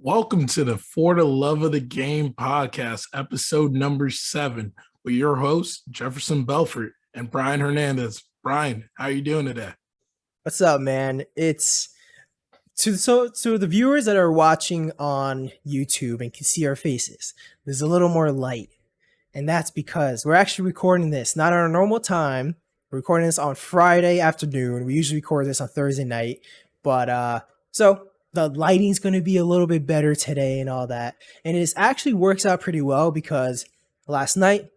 Welcome to the For the Love of the Game podcast, episode number 7, with your hosts, Jefferson Belfort and Brian Hernandez. Brian, how are you doing today? What's up, man? It's to the viewers that are watching on YouTube and can see our faces. There's a little more light, and that's because we're actually recording this not on our normal time. We're recording this on Friday afternoon. We usually record this on Thursday night, but so the lighting's going to be a little bit better today and all that. And it actually works out pretty well because last night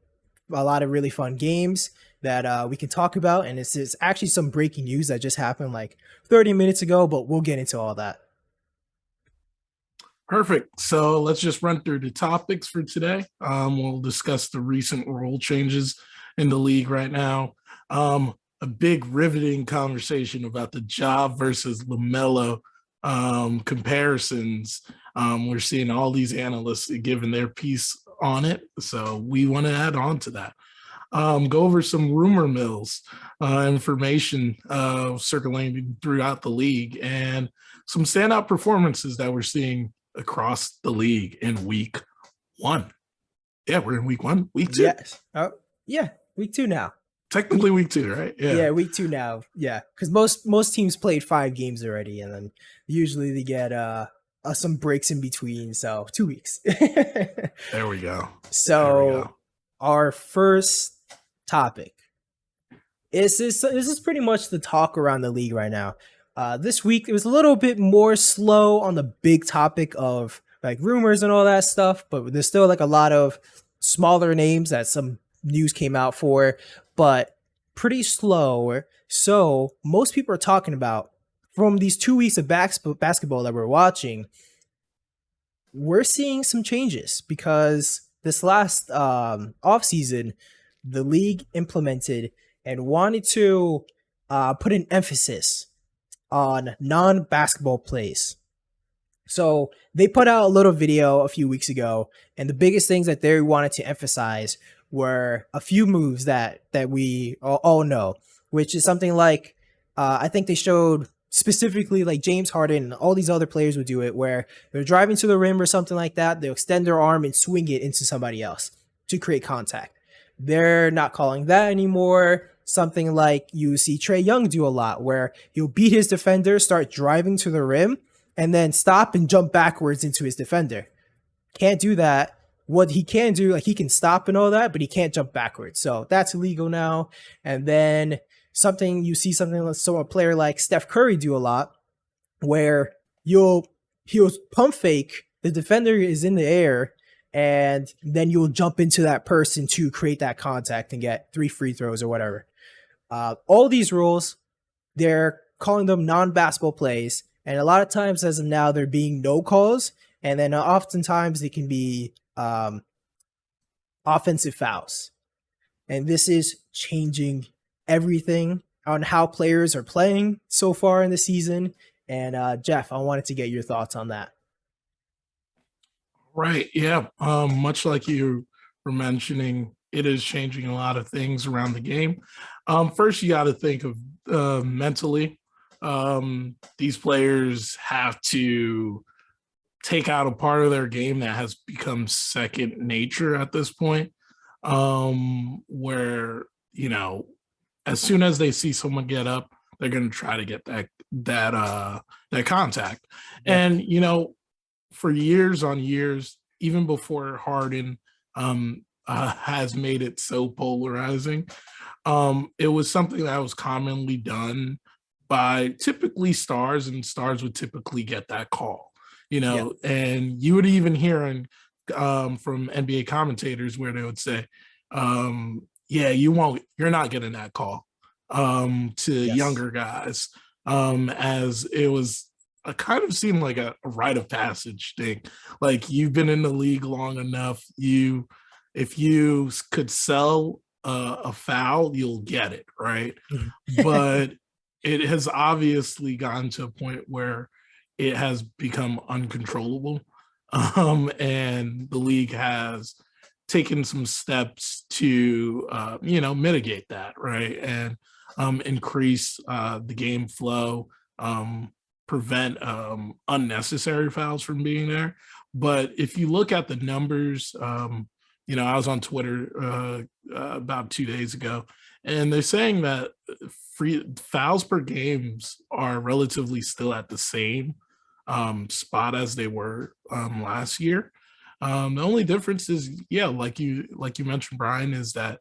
a lot of really fun games that we can talk about. And it's actually some breaking news that just happened like 30 minutes ago, but we'll get into all that. Perfect. So let's just run through the topics for today. We'll discuss the recent rule changes in the league right now. A big riveting conversation about the Ja versus Lamelo comparisons. We're seeing all these analysts giving their piece on it. So we want to add on to that. Go over some rumor mills information circulating throughout the league and some standout performances that we're seeing across the league in week 1. Yeah, we're in week 1, week 2. Yes. Oh, yeah, week 2 now. Technically week 2, right? Yeah, week 2 now. Yeah, because most teams played 5 games already, and then usually they get some breaks in between. So 2 weeks. There we go. So our first topic is this is pretty much the talk around the league right now. This week it was a little bit more slow on the big topic of like rumors and all that stuff, but there's still like a lot of smaller names that some news came out for, but pretty slow. So most people are talking about from these 2 weeks of basketball that we're watching, we're seeing some changes because this last offseason, the league implemented and wanted to put an emphasis on non-basketball plays. So they put out a little video a few weeks ago, and the biggest things that they wanted to emphasize were a few moves that we all know, which is something like I think they showed specifically like James Harden and all these other players would do it, where they're driving to the rim or something like that. They'll extend their arm and swing it into somebody else to create contact. They're not calling that anymore. Something like you see Trae Young do a lot, where he'll beat his defender, start driving to the rim, and then stop and jump backwards into his defender. Can't do that. What he can do, like he can stop and all that, but he can't jump backwards. So that's illegal now. And then so a player like Steph Curry do a lot, where he'll pump fake, the defender is in the air, and then you'll jump into that person to create that contact and get 3 free throws or whatever. All these rules, they're calling them non-basketball plays, and a lot of times as of now, they're being no calls, and then oftentimes they can be offensive fouls. And this is changing everything on how players are playing so far in the season. And Jeff, I wanted to get your thoughts on that. Right. Yeah. Much like you were mentioning, it is changing a lot of things around the game. First, you got to think of mentally. These players have to take out a part of their game that has become second nature at this point, where, as soon as they see someone get up, they're going to try to get that contact. Yeah. And, for years on years, even before Harden has made it so polarizing, it was something that was commonly done by typically stars, and stars would typically get that call. And you would even hear from NBA commentators where they would say, you're not getting that call to younger guys, as it was kind of seemed like a rite of passage thing. Like, you've been in the league long enough, if you could sell a foul, you'll get it, right? But it has obviously gotten to a point where it has become uncontrollable. And the league has taken some steps to, mitigate that, right? And increase the game flow, prevent unnecessary fouls from being there. But if you look at the numbers, I was on Twitter about 2 days ago, and they're saying that free fouls per games are relatively still at the same spot as they were last year. The only difference is, yeah, like you mentioned, Brian, is that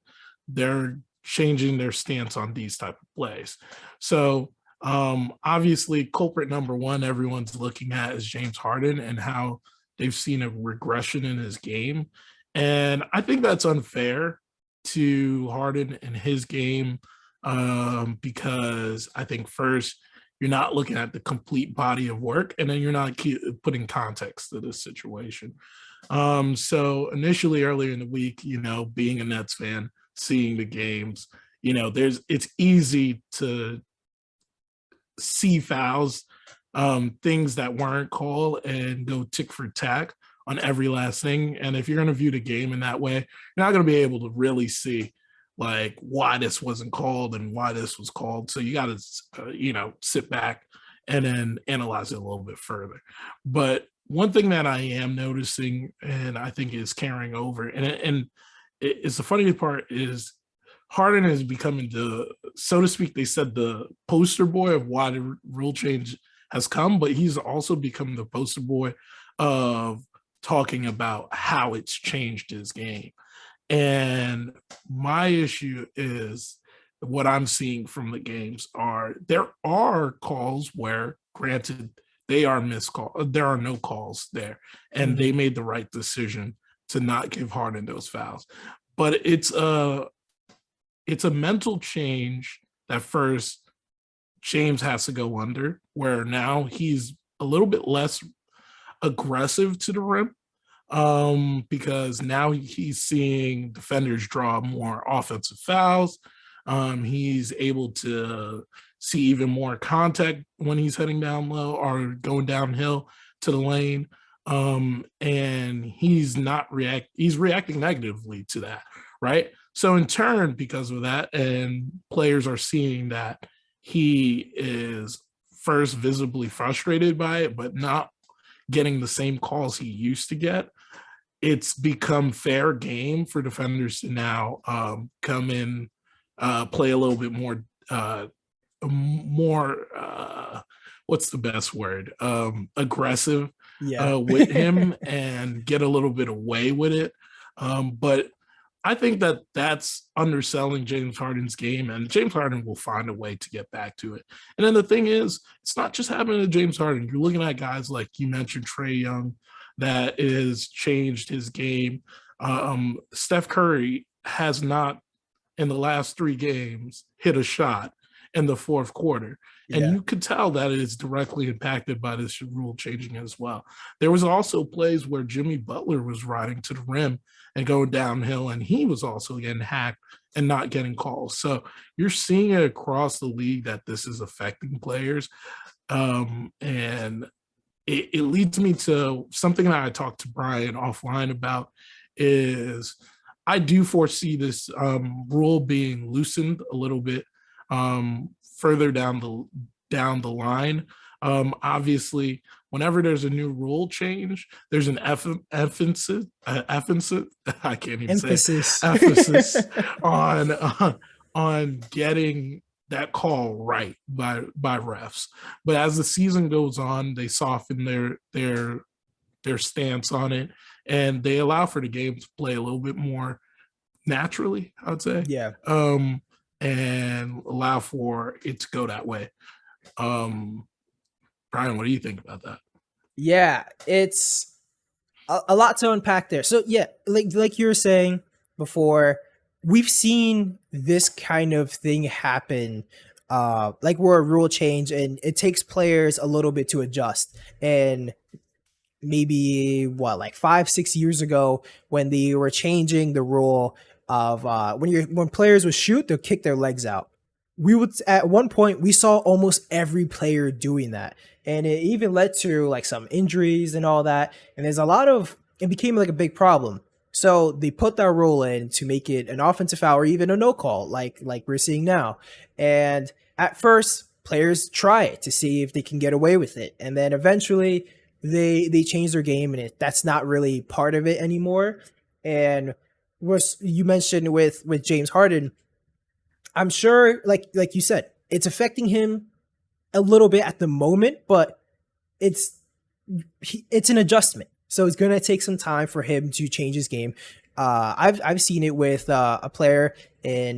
they're changing their stance on these type of plays. So obviously, culprit number one everyone's looking at is James Harden and how they've seen a regression in his game. And I think that's unfair to Harden and his game because I think first, you're not looking at the complete body of work, and then you're not putting context to this situation. So initially, earlier in the week, being a Nets fan, seeing the games, it's easy to see fouls, things that weren't called, and go tick for tack on every last thing. And if you're going to view the game in that way, you're not going to be able to really see like why this wasn't called and why this was called. So you got to, sit back and then analyze it a little bit further. But one thing that I am noticing, and I think is carrying over, and it's the funny part is Harden is becoming so to speak, they said the poster boy of why the rule change has come, but he's also become the poster boy of talking about how it's changed his game. And my issue is what I'm seeing from the games there are calls where, granted, they are missed calls. There are no calls there, and they made the right decision to not give Harden those fouls. But it's a mental change that first James has to go under, where now he's a little bit less aggressive to the rim because now he's seeing defenders draw more offensive fouls. He's able to see even more contact when he's heading down low or going downhill to the lane. And he's reacting negatively to that, right? So in turn, because of that, and players are seeing that he is first visibly frustrated by it, but not getting the same calls he used to get, it's become fair game for defenders to now come in, play a little bit more, what's the best word? Aggressive with him and get a little bit away with it. But I think that that's underselling James Harden's game, and James Harden will find a way to get back to it. And then the thing is, it's not just happening to James Harden. You're looking at guys like you mentioned, Trae Young, that has changed his game. Steph Curry has not, in the last 3 games, hit a shot in the fourth quarter. And you could tell that it is directly impacted by this rule changing as well. There was also plays where Jimmy Butler was riding to the rim and going downhill, and he was also getting hacked and not getting calls. So you're seeing it across the league that this is affecting players. And it leads me to something that I talked to Brian offline about is I do foresee this rule being loosened a little bit further down the line. Obviously, whenever there's a new rule change, there's an emphasis. I can't even say it, emphasis on getting that call right by refs. But as the season goes on, they soften their stance on it, and they allow for the game to play a little bit more naturally, I'd say. Yeah. And allow for it to go that way. Brian, what do you think about that? Yeah, it's a lot to unpack there. So yeah, like you were saying before, we've seen this kind of thing happen, like where a rule change and it takes players a little bit to adjust. And maybe like 5-6 years ago, when they were changing the rule of when players would shoot, they'll kick their legs out. We would, at one point, we saw almost every player doing that, and it even led to like some injuries and all that. And it became like a big problem. So they put that rule in to make it an offensive foul or even a no call, like we're seeing now. And at first, players try it to see if they can get away with it, and then eventually they change their game, and that's not really part of it anymore. And was you mentioned with James Harden, I'm sure, like you said, it's affecting him a little bit at the moment, but it's it's an adjustment. So it's gonna take some time for him to change his game. I've seen it with a player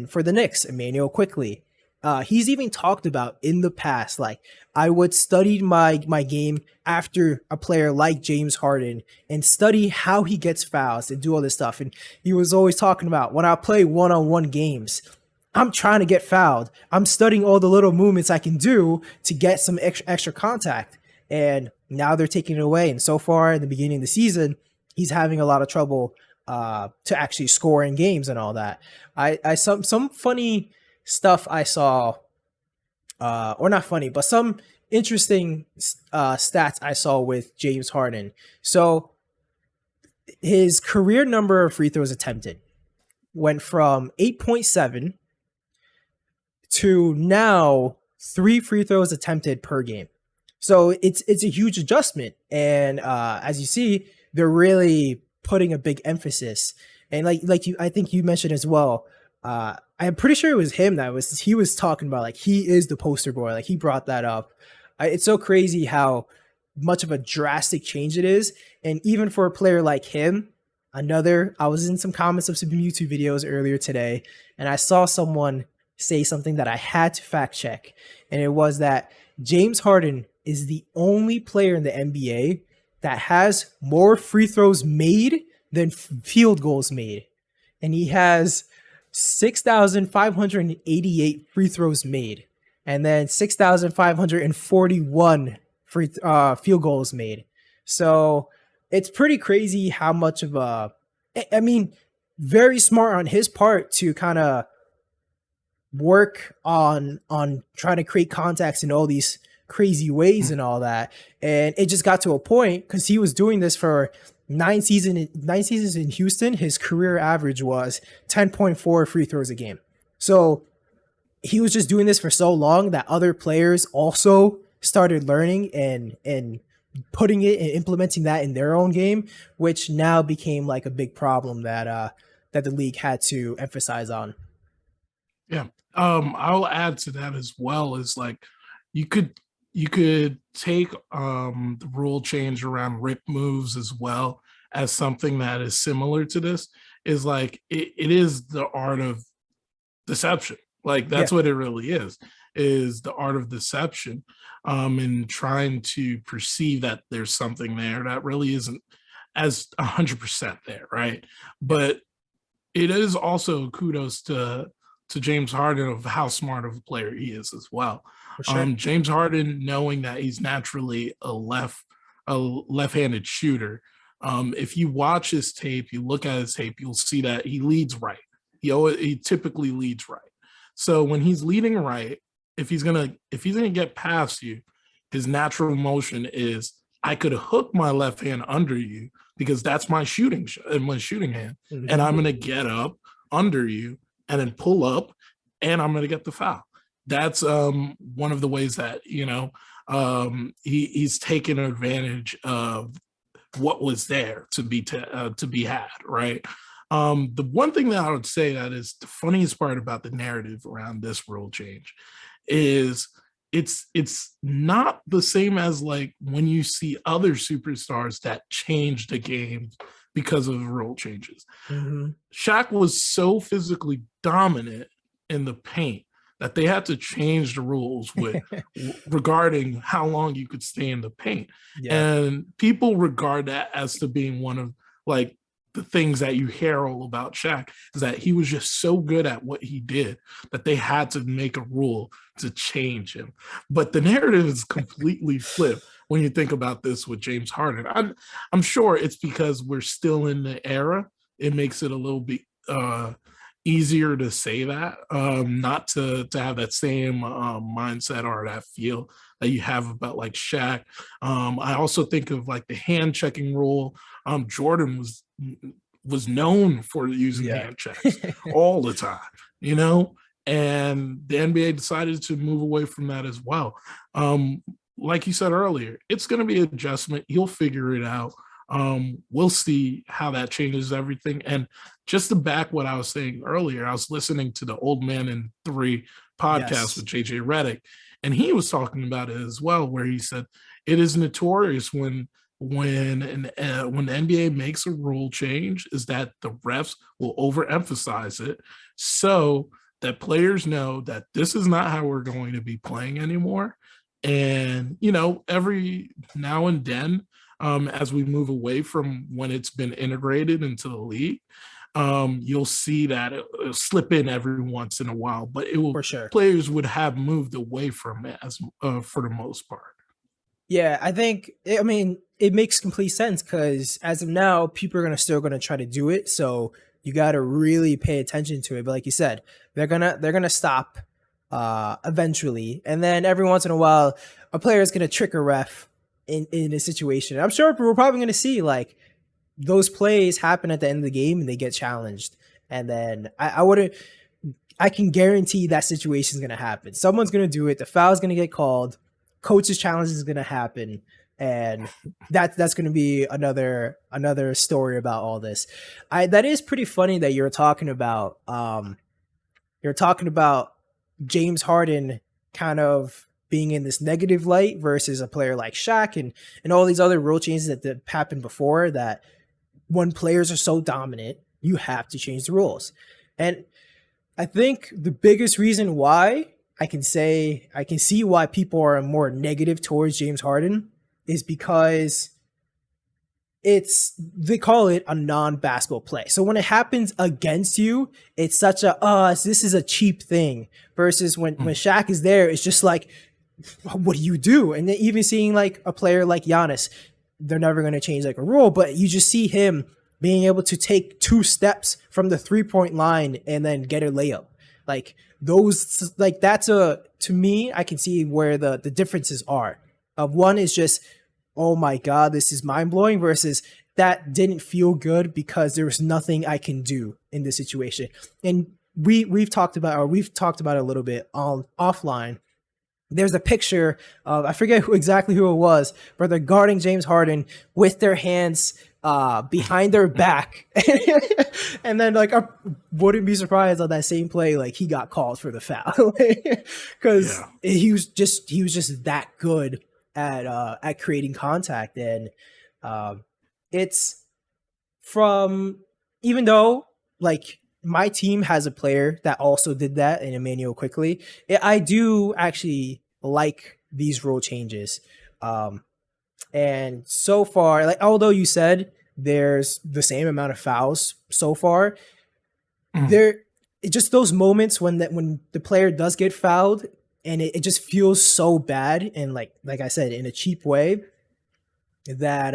for the Knicks, Emmanuel Quickly. He's even talked about in the past, like, I would study my game after a player like James Harden and study how he gets fouls and do all this stuff. And he was always talking about, when I play one-on-one games, I'm trying to get fouled. I'm studying all the little movements I can do to get some extra contact. And now they're taking it away. And so far in the beginning of the season, he's having a lot of trouble to actually score in games and all that. I some funny stuff I saw, or not funny, but some interesting stats I saw with James Harden. So his career number of free throws attempted went from 8.7 to now 3 free throws attempted per game. So it's a huge adjustment. And as you see, they're really putting a big emphasis. And I think you mentioned as well, I'm pretty sure it was him he was talking about, like, he is the poster boy. Like, he brought that up. It's so crazy how much of a drastic change it is. And even for a player like him, I was in some comments of some YouTube videos earlier today, and I saw someone say something that I had to fact check. And it was that James Harden is the only player in the NBA that has more free throws made than field goals made. And he has 6,588 free throws made, and then 6,541 field goals made. So it's pretty crazy how much of I mean, very smart on his part to kind of work on trying to create contacts in all these crazy ways and all that. And it just got to a point, because he was doing this for 9 seasons in Houston. His career average was 10.4 free throws a game. So he was just doing this for so long that other players also started learning and putting it and implementing that in their own game, which now became like a big problem that the league had to emphasize on. Yeah. I'll add to that as well, is like, you could take the rule change around rip moves as well as something that is similar to this. Is like, it is the art of deception. Like, that's what it really is the art of deception, and trying to perceive that there's something there that really isn't as 100% there, right? But it is also kudos to James Harden of how smart of a player he is as well. For sure. James Harden, knowing that he's naturally a left-handed shooter. If you watch his tape, you look at his tape, you'll see that he leads right. He typically leads right. So when he's leading right, if he's gonna get past you, his natural motion is, I could hook my left hand under you because that's my shooting hand, mm-hmm. and I'm gonna get up under you and then pull up, and I'm gonna get the foul. That's one of the ways that he's taken advantage of what was there to be had, right? The one thing that I would say that is the funniest part about the narrative around this rule change is it's not the same as like when you see other superstars that change the game because of rule changes. Mm-hmm. Shaq was so physically dominant in the paint that they had to change the rules regarding how long you could stay in the paint. Yeah. And people regard that as to being one of like the things that you hear all about Shaq, is that he was just so good at what he did that they had to make a rule to change him. But the narrative is completely flipped when you think about this with James Harden. I'm sure it's because we're still in the era. It makes it a little bit easier to say that, not to have that same mindset or that feel that you have about like Shaq. I also think of like the hand checking rule. Jordan was known for using hand checks all the time, and the NBA decided to move away from that as well. Um, like you said earlier, it's going to be an adjustment. You'll figure it out. We'll see how that changes everything. And just to back what I was saying earlier, I was listening to the Old Man in Three podcast with Yes, JJ Redick, and he was talking about it as well, where he said it is notorious when the NBA makes a rule change is that the refs will overemphasize it so that players know that this is not how we're going to be playing anymore. And every now and then, as we move away from when it's been integrated into the league, you'll see that it'll slip in every once in a while, but it will for sure. players would have moved away from it as for the most part. Yeah, I mean, it makes complete sense because as of now, people are still gonna try to do it. So you got to really pay attention to it. But like you said, they're gonna stop eventually, and then every once in a while, a player is gonna trick a ref in a situation. I'm sure we're probably gonna see like those plays happen at the end of the game and they get challenged, and then I wouldn't. I can guarantee that situation is going to happen. Someone's going to do it. The foul is going to get called. Coach's challenge is going to happen, and that's going to be another story about all this. That is pretty funny that you're talking about James Harden kind of being in this negative light versus a player like Shaq and all these other rule changes that happened before. That when players are so dominant, you have to change the rules, and I think the biggest reason why I can see why people are more negative towards James Harden is because they call it a non-basketball play. So when it happens against you, it's such a this is a cheap thing versus when Shaq is there, it's just like, what do you do? And then even seeing like a player like Giannis, they're never going to change like a rule, but you just see him being able to take 2 steps from the 3-point line and then get a layup. Like those, like to me, I can see where the differences are. One is just, oh my God, this is mind blowing versus that didn't feel good because there was nothing I can do in this situation. And we've talked about it a little bit on offline. There's a picture of, I forget exactly who it was, but they're guarding James Harden with their hands behind their back. And then like I wouldn't be surprised on that same play, like he got called for the foul. Because he was just that good at creating contact. And it's from, even though like my team has a player that also did that in Emmanuel Quickly, I do actually like these rule changes. And so far, like although you said there's the same amount of fouls so far, there just those moments when the player does get fouled and it just feels so bad and like I said in a cheap way that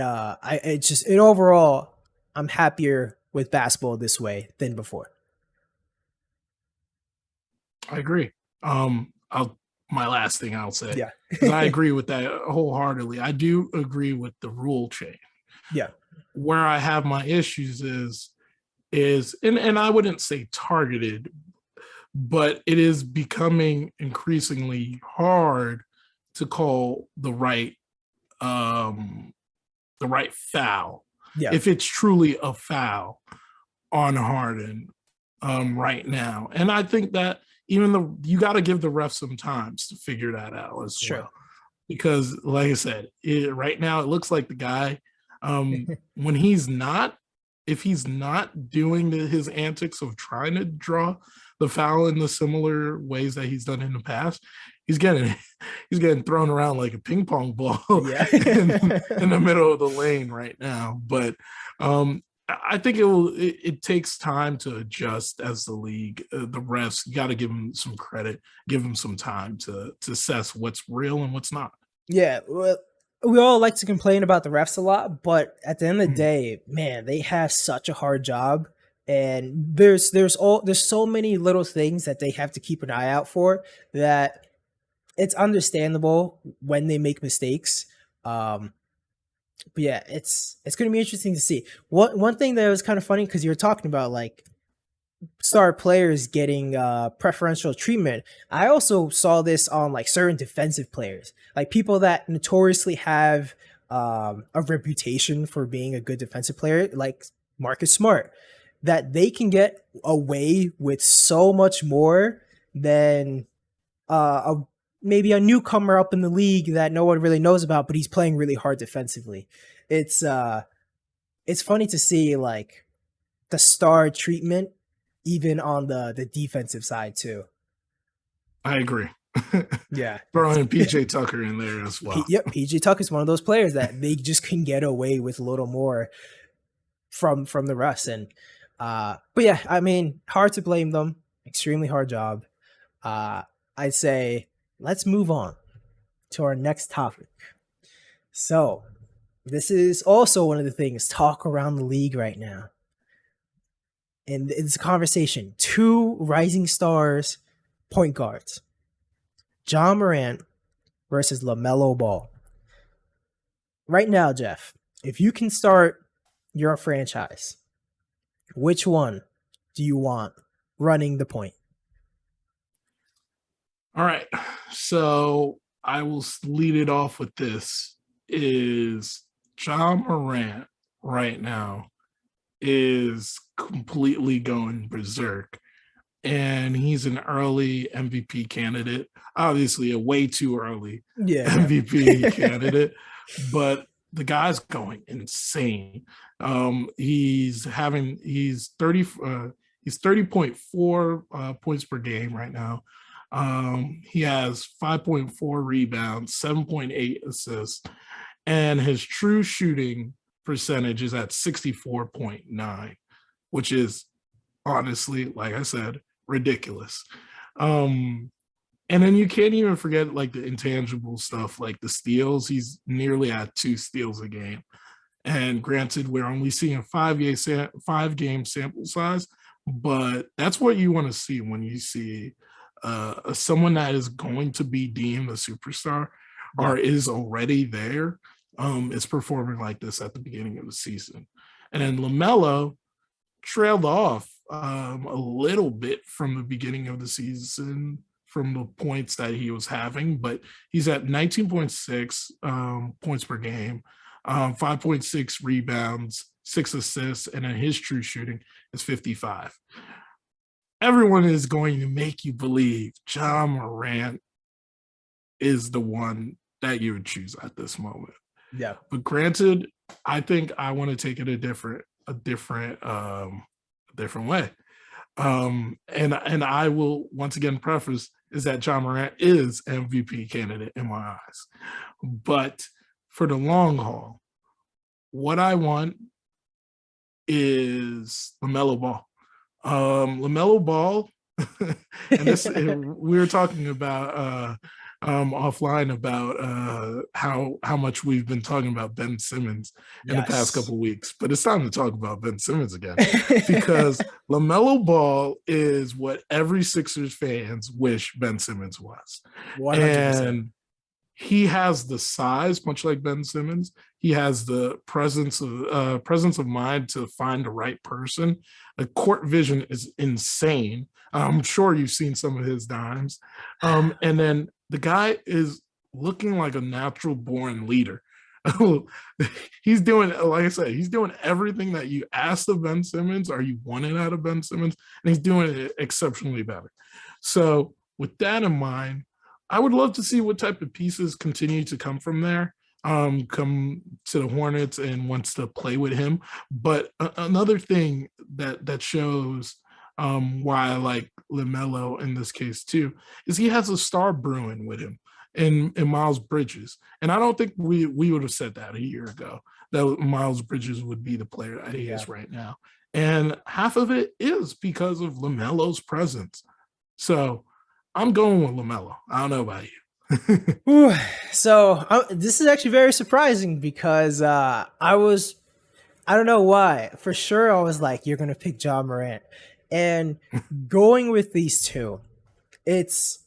it overall I'm happier with basketball this way than before. I agree. My last thing I'll say, Yeah. because I agree with that wholeheartedly. I do agree with the rule change. Yeah. Where I have my issues is and I wouldn't say targeted, but it is becoming increasingly hard to call the right foul, Yeah. if it's truly a foul on Harden right now. And I think that even you got to give the ref some time to figure that out as well. Because like I said, right now it looks like the guy, when if he's not doing his antics of trying to draw the foul in the similar ways that he's done in the past, he's getting thrown around like a ping pong ball in the middle of the lane right now. But I think it takes time to adjust as the league. The refs, you got to give them some credit, give them some time to assess what's real and what's not. Yeah, well, we all like to complain about the refs a lot, but at the end of the day, man, they have such a hard job, and there's so many little things that they have to keep an eye out for that it's understandable when they make mistakes. But yeah, it's going to be interesting to see. One thing that was kind of funny because you were talking about like star players getting preferential treatment. I also saw this on like certain defensive players, like people that notoriously have a reputation for being a good defensive player, like Marcus Smart, that they can get away with so much more than maybe a newcomer up in the league that no one really knows about, but he's playing really hard defensively. It's it's funny to see like the star treatment even on the defensive side too. I agree. Yeah. Throwing PJ Tucker in there as well. Yep, PJ Tuck is one of those players that they just can get away with a little more from the rest. And but yeah, I mean, hard to blame them. Extremely hard job. Uh I'd say let's move on to our next topic. So this is also one of the things talk around the league right now. And it's a conversation. Two rising stars point guards. Ja Morant versus Lamelo Ball. Right now, Jeff, if you can start your franchise, which one do you want running the point? All right. So I will lead it off with this is Ja Morant right now is completely going berserk. And he's an early MVP candidate, obviously a way too early Yeah. MVP candidate, but the guy's going insane. He's 30.4 points per game right now. He has 5.4 rebounds, 7.8 assists, and his true shooting percentage is at 64.9, which is honestly, like I said, ridiculous. And then you can't even forget like the intangible stuff, like the steals. He's nearly at 2 steals a game. And granted, we're only seeing a 5-game sample size, but that's what you want to see when you see someone that is going to be deemed a superstar or is already there, is performing like this at the beginning of the season. And then LaMelo trailed off a little bit from the beginning of the season from the points that he was having, but he's at 19.6 points per game, 5.6 rebounds, 6 assists, and then his true shooting is 55. Everyone is going to make you believe Ja Morant is the one that you would choose at this moment. Yeah. But granted, I think I want to take it a different way. And I will once again preface is that Ja Morant is MVP candidate in my eyes. But for the long haul, what I want is LaMelo Ball. LaMelo Ball, and this we were talking about offline about how much we've been talking about Ben Simmons in the past couple of weeks, but it's time to talk about Ben Simmons again because LaMelo Ball is what every Sixers fans wish Ben Simmons was. 100%. And he has the size, much like Ben Simmons. He has the presence of mind to find the right person. The court vision is insane. I'm sure you've seen some of his dimes. And then the guy is looking like a natural born leader. He's doing, like I said, he's doing everything that you asked of Ben Simmons or you wanted out of Ben Simmons, and he's doing it exceptionally better. So with that in mind, I would love to see what type of pieces continue to come from there, come to the Hornets and wants to play with him. But another thing that shows why I like LaMelo in this case too is he has a star brewing with him in Miles Bridges. And I don't think we would have said that a year ago, that Miles Bridges would be the player that he is right now. And half of it is because of LaMelo's presence. So I'm going with LaMelo. I don't know about you. So this is actually very surprising because I don't know why. For sure, I was like, you're going to pick Ja Morant. And going with these two, it's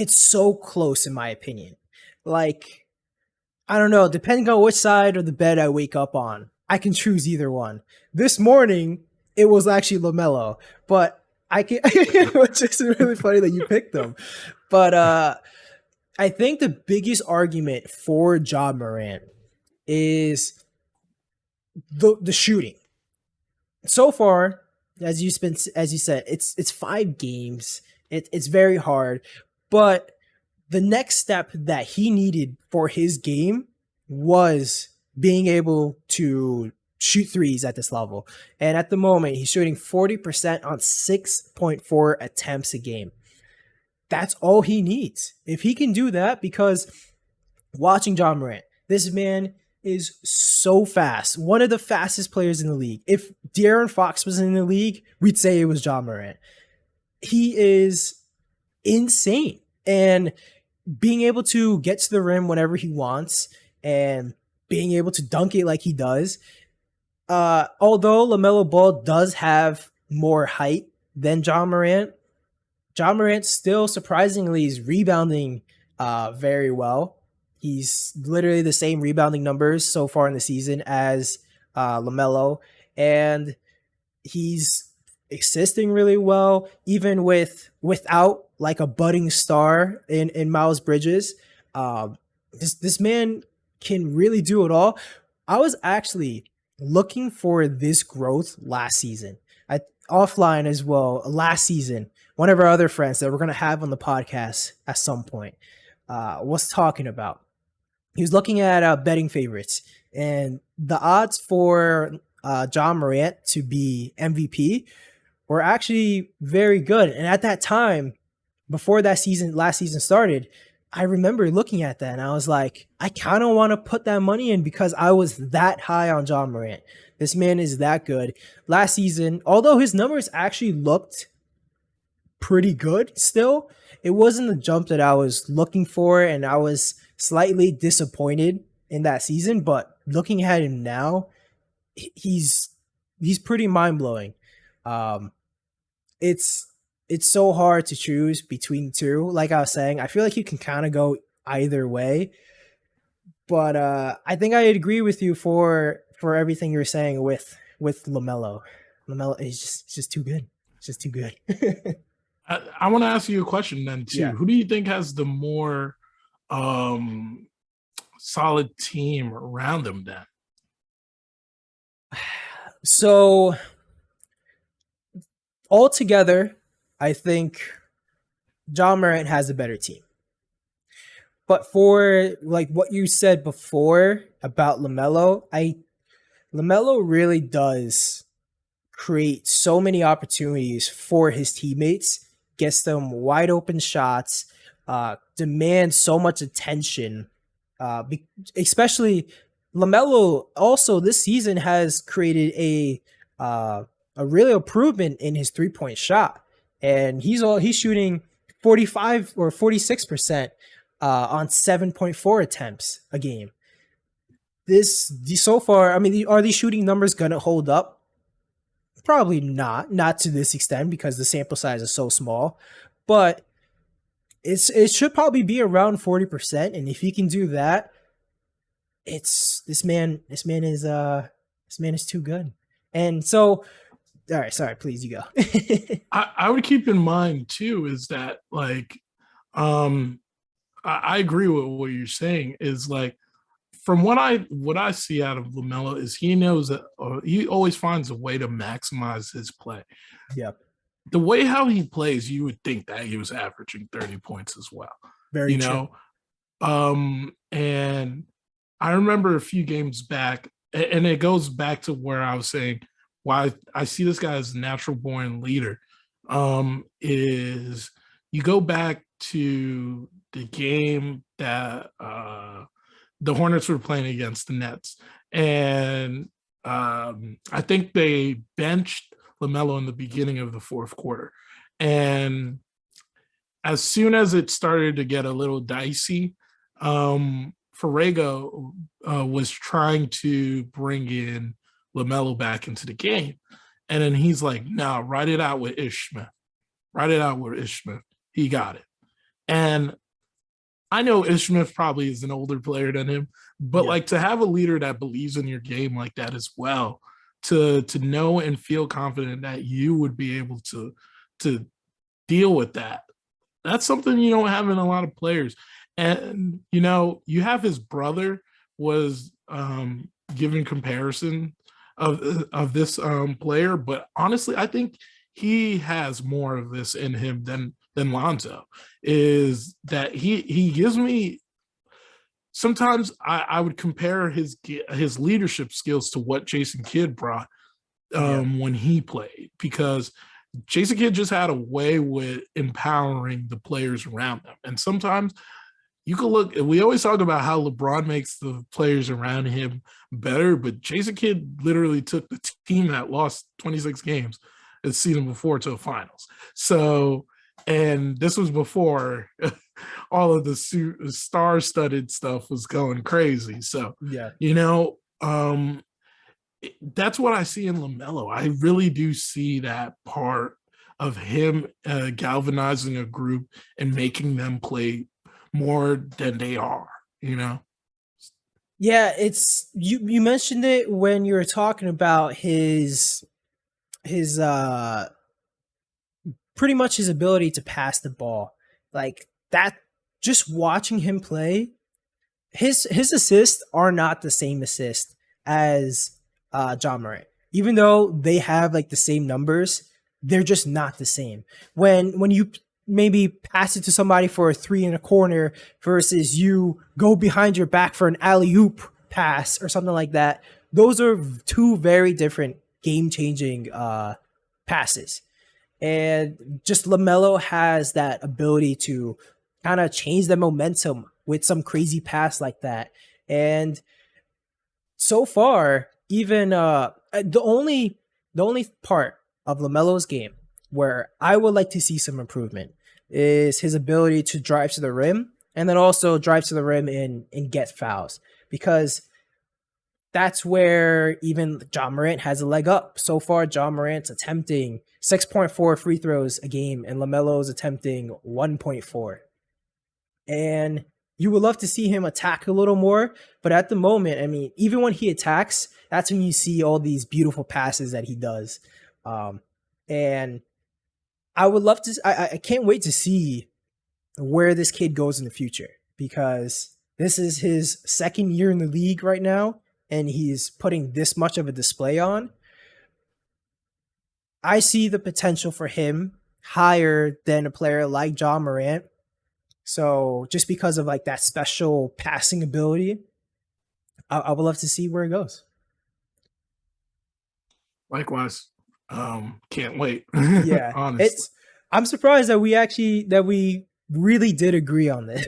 so close in my opinion. Like, I don't know, depending on which side of the bed I wake up on, I can choose either one. This morning, it was actually Lamelo, but I can, which is really funny that you picked them. But I think the biggest argument for Ja Morant is the shooting. So far, as you said, it's 5 games. It's very hard, but the next step that he needed for his game was being able to shoot threes at this level. And at the moment, he's shooting 40% on 6.4 attempts a game. That's all he needs. If he can do that, because watching Ja Morant, this man is so fast. One of the fastest players in the league. If De'Aaron Fox was in the league, we'd say it was Ja Morant. He is insane. And being able to get to the rim whenever he wants and being able to dunk it like he does. Although LaMelo Ball does have more height than Ja Morant still surprisingly is rebounding very well. He's literally the same rebounding numbers so far in the season as LaMelo, and he's assisting really well, even without like a budding star in Miles Bridges. This man can really do it all. I was actually looking for this growth last season. I offline as well last season. One of our other friends that we're gonna have on the podcast at some point was talking about. He was looking at betting favorites, and the odds for Ja Morant to be MVP were actually very good. And at that time, before last season started, I remember looking at that and I was like, I kind of want to put that money in because I was that high on Ja Morant. This man is that good. Last season, although his numbers actually looked pretty good still, it wasn't the jump that I was looking for, and I was slightly disappointed in that season. But looking at him now, he's pretty mind-blowing. Um, it's so hard to choose between two. Like I was saying, I feel like you can kind of go either way. But I think I agree with you for everything you're saying with Lamelo. Lamelo is just too good. It's just too good. I want to ask you a question then too. Yeah. Who do you think has the more solid team around them then? So altogether, I think Ja Morant has a better team. But for like what you said before about LaMelo really does create so many opportunities for his teammates, gets them wide open shots, demands so much attention. Especially LaMelo also this season has created a real improvement in his 3-point shot, and he's shooting 45 or 46% on 7.4 attempts a game. So far, I mean, are these shooting numbers gonna hold up? Probably not to this extent because the sample size is so small, but it should probably be around 40%. And if he can do that, this man is too good. And so, all right, sorry, please, you go. I would keep in mind too is that like I agree with what you're saying is like from what I see out of LaMelo is he knows that he always finds a way to maximize his play. Yep. The way how he plays, you would think that he was averaging 30 points as well. Very true. And I remember a few games back, and it goes back to where I was saying why I see this guy as a natural born leader. Is you go back to the game that the Hornets were playing against the Nets, and I think they benched LaMelo in the beginning of the fourth quarter, and as soon as it started to get a little dicey, Ferrego was trying to bring in LaMelo back into the game, and then he's like, "No, write it out with Ish Smith. Write it out with Ish Smith. He got it." And I know Ish Smith probably is an older player than him, but like to have a leader that believes in your game like that as well, to know and feel confident that you would be able to deal with that. That's something you don't have in a lot of players. And you have his brother was giving comparison of this player, but honestly, I think he has more of this in him than Lonzo. Is that he gives me sometimes I would compare his leadership skills to what Jason Kidd brought Yeah. when he played, because Jason Kidd just had a way with empowering the players around them. And sometimes you can look, we always talk about how LeBron makes the players around him better, but Jason Kidd literally took the team that lost 26 games the season before to the finals. So, and this was before all of the star-studded stuff was going crazy. So, Yeah. That's what I see in LaMelo. I really do see that part of him galvanizing a group and making them play more than they are, Yeah, it's you mentioned it when you were talking about his pretty much his ability to pass the ball. Like that, just watching him play, his assists are not the same assist as Ja Morant. Even though they have like the same numbers, they're just not the same. When you maybe pass it to somebody for a three in a corner versus you go behind your back for an alley-oop pass or something like that, those are two very different game-changing passes. And just LaMelo has that ability to kind of change the momentum with some crazy pass like that. And so far, even the only part of LaMelo's game where I would like to see some improvement is his ability to drive to the rim and then also drive to the rim and get fouls, because that's where even Ja Morant has a leg up. So far, Ja Morant's attempting 6.4 free throws a game and LaMelo's attempting 1.4. And you would love to see him attack a little more, but at the moment, I mean, even when he attacks, that's when you see all these beautiful passes that he does. And I would love to, I can't wait to see where this kid goes in the future, because this is his second year in the league right now, and he's putting this much of a display on. I see the potential for him higher than a player like Ja Morant. So just because of like that special passing ability, I would love to see where it goes. Likewise. Can't wait. Yeah, Honestly. I'm surprised that we really did agree on this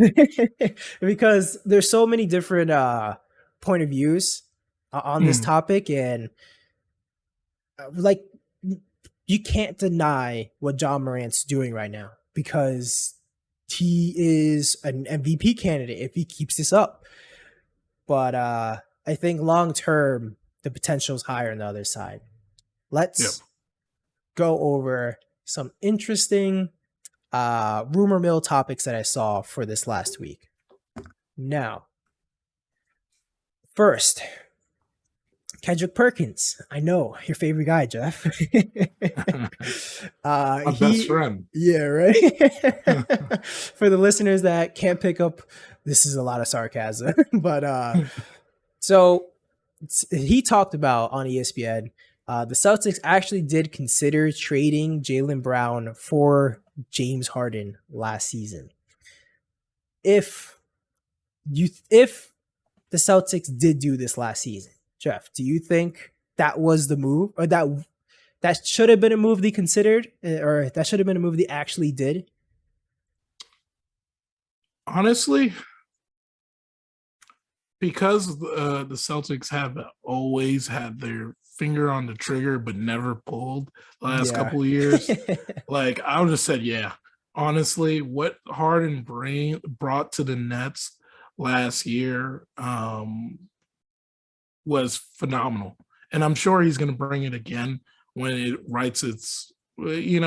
because there's so many different point of views on this topic, and like you can't deny what Ja Morant's doing right now, because he is an MVP candidate if he keeps this up. But I think long term the potential is higher on the other side. Let's go over some interesting rumor mill topics that I saw for this last week. Now, first, Kendrick Perkins. I know, your favorite guy, Jeff. My best friend. Yeah, right? For the listeners that can't pick up, this is a lot of sarcasm. But so he talked about on ESPN, the Celtics actually did consider trading Jaylen Brown for James Harden last season. If the Celtics did do this last season, Jeff, do you think that was the move, or that should have been a move they considered, or that should have been a move they actually did? Honestly, because the Celtics have always had their finger on the trigger but never pulled the last couple of years, like I would have said, yeah. Honestly, what Harden brought to the Nets last year was phenomenal, and I'm sure he's going to bring it again when it writes its. He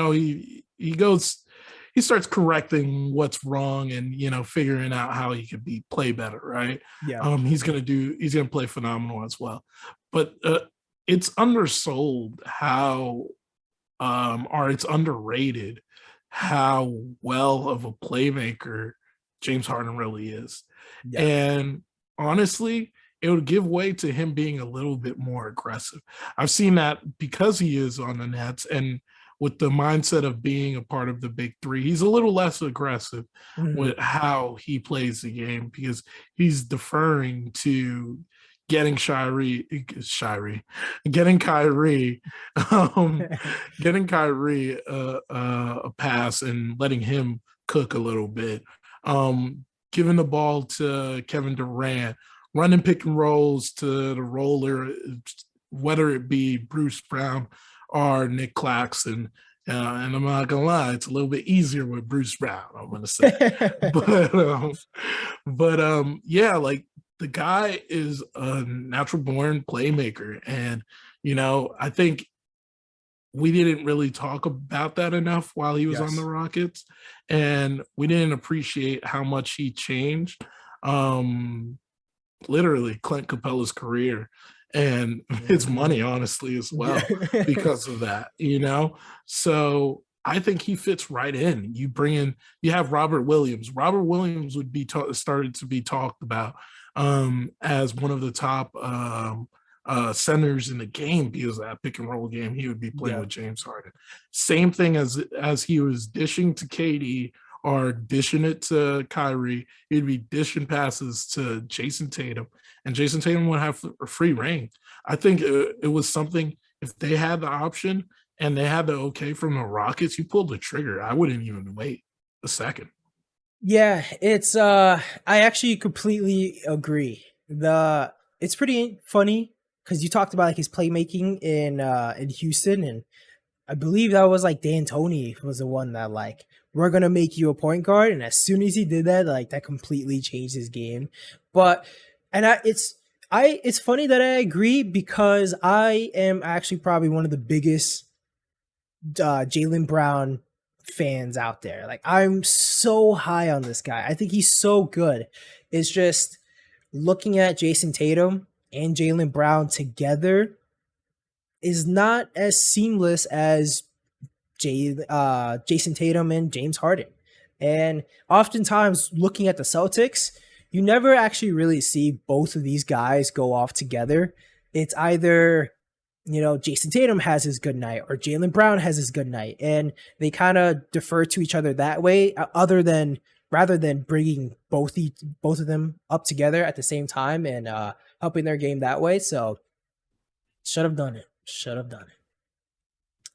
starts correcting what's wrong and figuring out how he could play better, right? Yeah. He's gonna play phenomenal as well. But it's undersold how or it's underrated how well of a playmaker James Harden really is. Yeah. And honestly, it would give way to him being a little bit more aggressive. I've seen that because he is on the Nets and with the mindset of being a part of the big three, he's a little less aggressive Mhm. with how he plays the game because he's deferring to getting getting Kyrie, um, getting Kyrie a pass and letting him cook a little bit. Giving the ball to Kevin Durant, running pick and rolls to the roller, whether it be Bruce Brown or Nick Claxton. And I'm not gonna lie, it's a little bit easier with Bruce Brown. I'm gonna say, but yeah, like the guy is a natural born playmaker, and I think we didn't really talk about that enough while he was on the Yes. Rockets, and we didn't appreciate how much he changed. Um, Literally Clint Capella's career and his Mhm. money, honestly, as Yeah. well, because of that. So I think he fits right in. You have Robert Williams. Robert Williams would be started to be talked about as one of the top centers in the game because of that pick and roll game he would be playing Yeah. with James Harden. Same thing as he was dishing to KD or dishing it to Kyrie, he'd be dishing passes to Jason Tatum, and Jason Tatum would have a free reign. I think it was something, if they had the option and they had the okay from the Rockets, you pulled the trigger. I wouldn't even wait a second. Yeah, it's I actually completely agree. It's pretty funny because you talked about like his playmaking in Houston, and I believe that was like D'Antoni was the one that like we're gonna make you a point guard, and as soon as he did that, like that completely changed his game. But and it's funny that I agree because I am actually probably one of the biggest Jaylen Brown fans out there. Like I'm so high on this guy. I think he's so good. It's just looking at Jason Tatum and Jaylen Brown together is not as seamless as Jason Tatum and James Harden. And oftentimes, looking at the Celtics, you never actually really see both of these guys go off together. It's either Jason Tatum has his good night or Jaylen Brown has his good night, and they kind of defer to each other that way. Other than rather than bringing both of them up together at the same time and helping their game that way. So should have done it. Should have done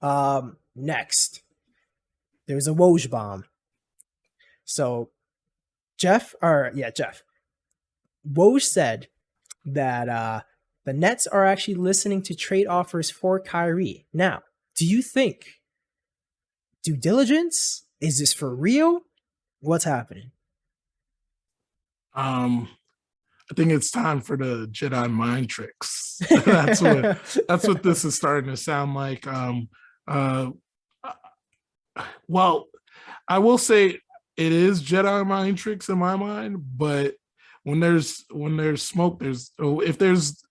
it. Next, there's a Woj bomb. So Jeff Woj said that the Nets are actually listening to trade offers for Kyrie. Now, do you think due diligence? Is this for real? What's happening? Um, I think it's time for the Jedi mind tricks. That's what this is starting to sound like. Uh, well, I will say it is Jedi mind tricks in my mind, but when there's smoke, if there's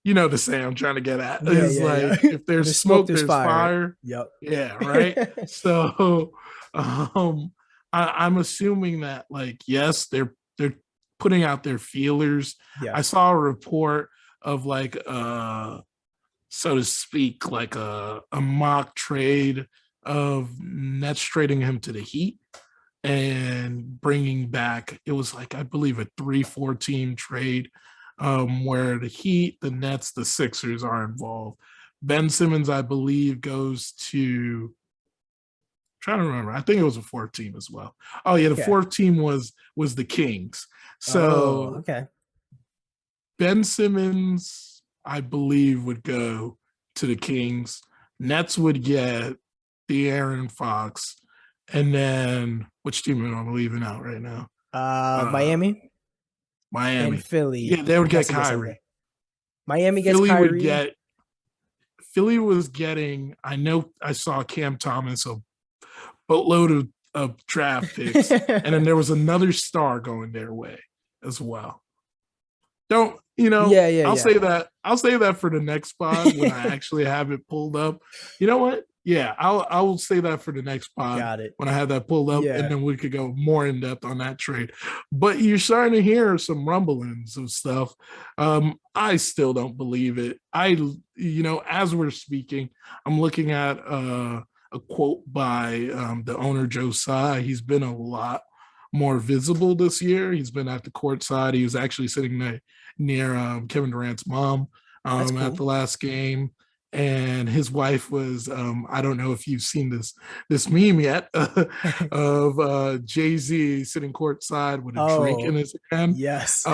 the say I'm trying to get at Yeah, is yeah, yeah. like if When there's there's smoke, smoke, there's there's fire. fire. Yep. Yeah, right. So I'm assuming that like yes, they're putting out their feelers. Yeah. I saw a report of like so to speak, like a mock trade of Nets trading him to the Heat and bringing back, it was like, I believe, a 3-4 team trade where the Heat, the Nets, the Sixers are involved. Ben Simmons, I believe, goes to, trying to remember, I think it was a fourth team as well. Oh yeah, the Okay. fourth team was the Kings. Oh, So okay. Ben Simmons, I believe, would go to the Kings. Nets would get the Aaron Fox. And then which team am I leaving out right now? Miami and Miami. Philly Yeah, they would get has to get something. Kyrie. Miami gets Philly would Kyrie. get Philly was getting, I know I saw Cam Thomas, a boatload of draft picks, and then there was another star going their way as well. Don't Yeah, yeah, I'll yeah. say that. I'll say that for the next pod when I actually have it pulled up. You know what? Yeah, I will say that for the next pod Got it. when I have that pulled up, and Yeah. then we could go more in depth on that trade. But you're starting to hear some rumblings of stuff. I still don't believe it. As we're speaking, I'm looking at a quote by the owner Joe Tsai. He's been a lot more visible this year. He's been at the court side. He was actually sitting there near Kevin Durant's mom That's at the cool. last game. And his wife was, I don't know if you've seen this meme yet of Jay-Z sitting courtside with a drink in Oh, his hand. yes.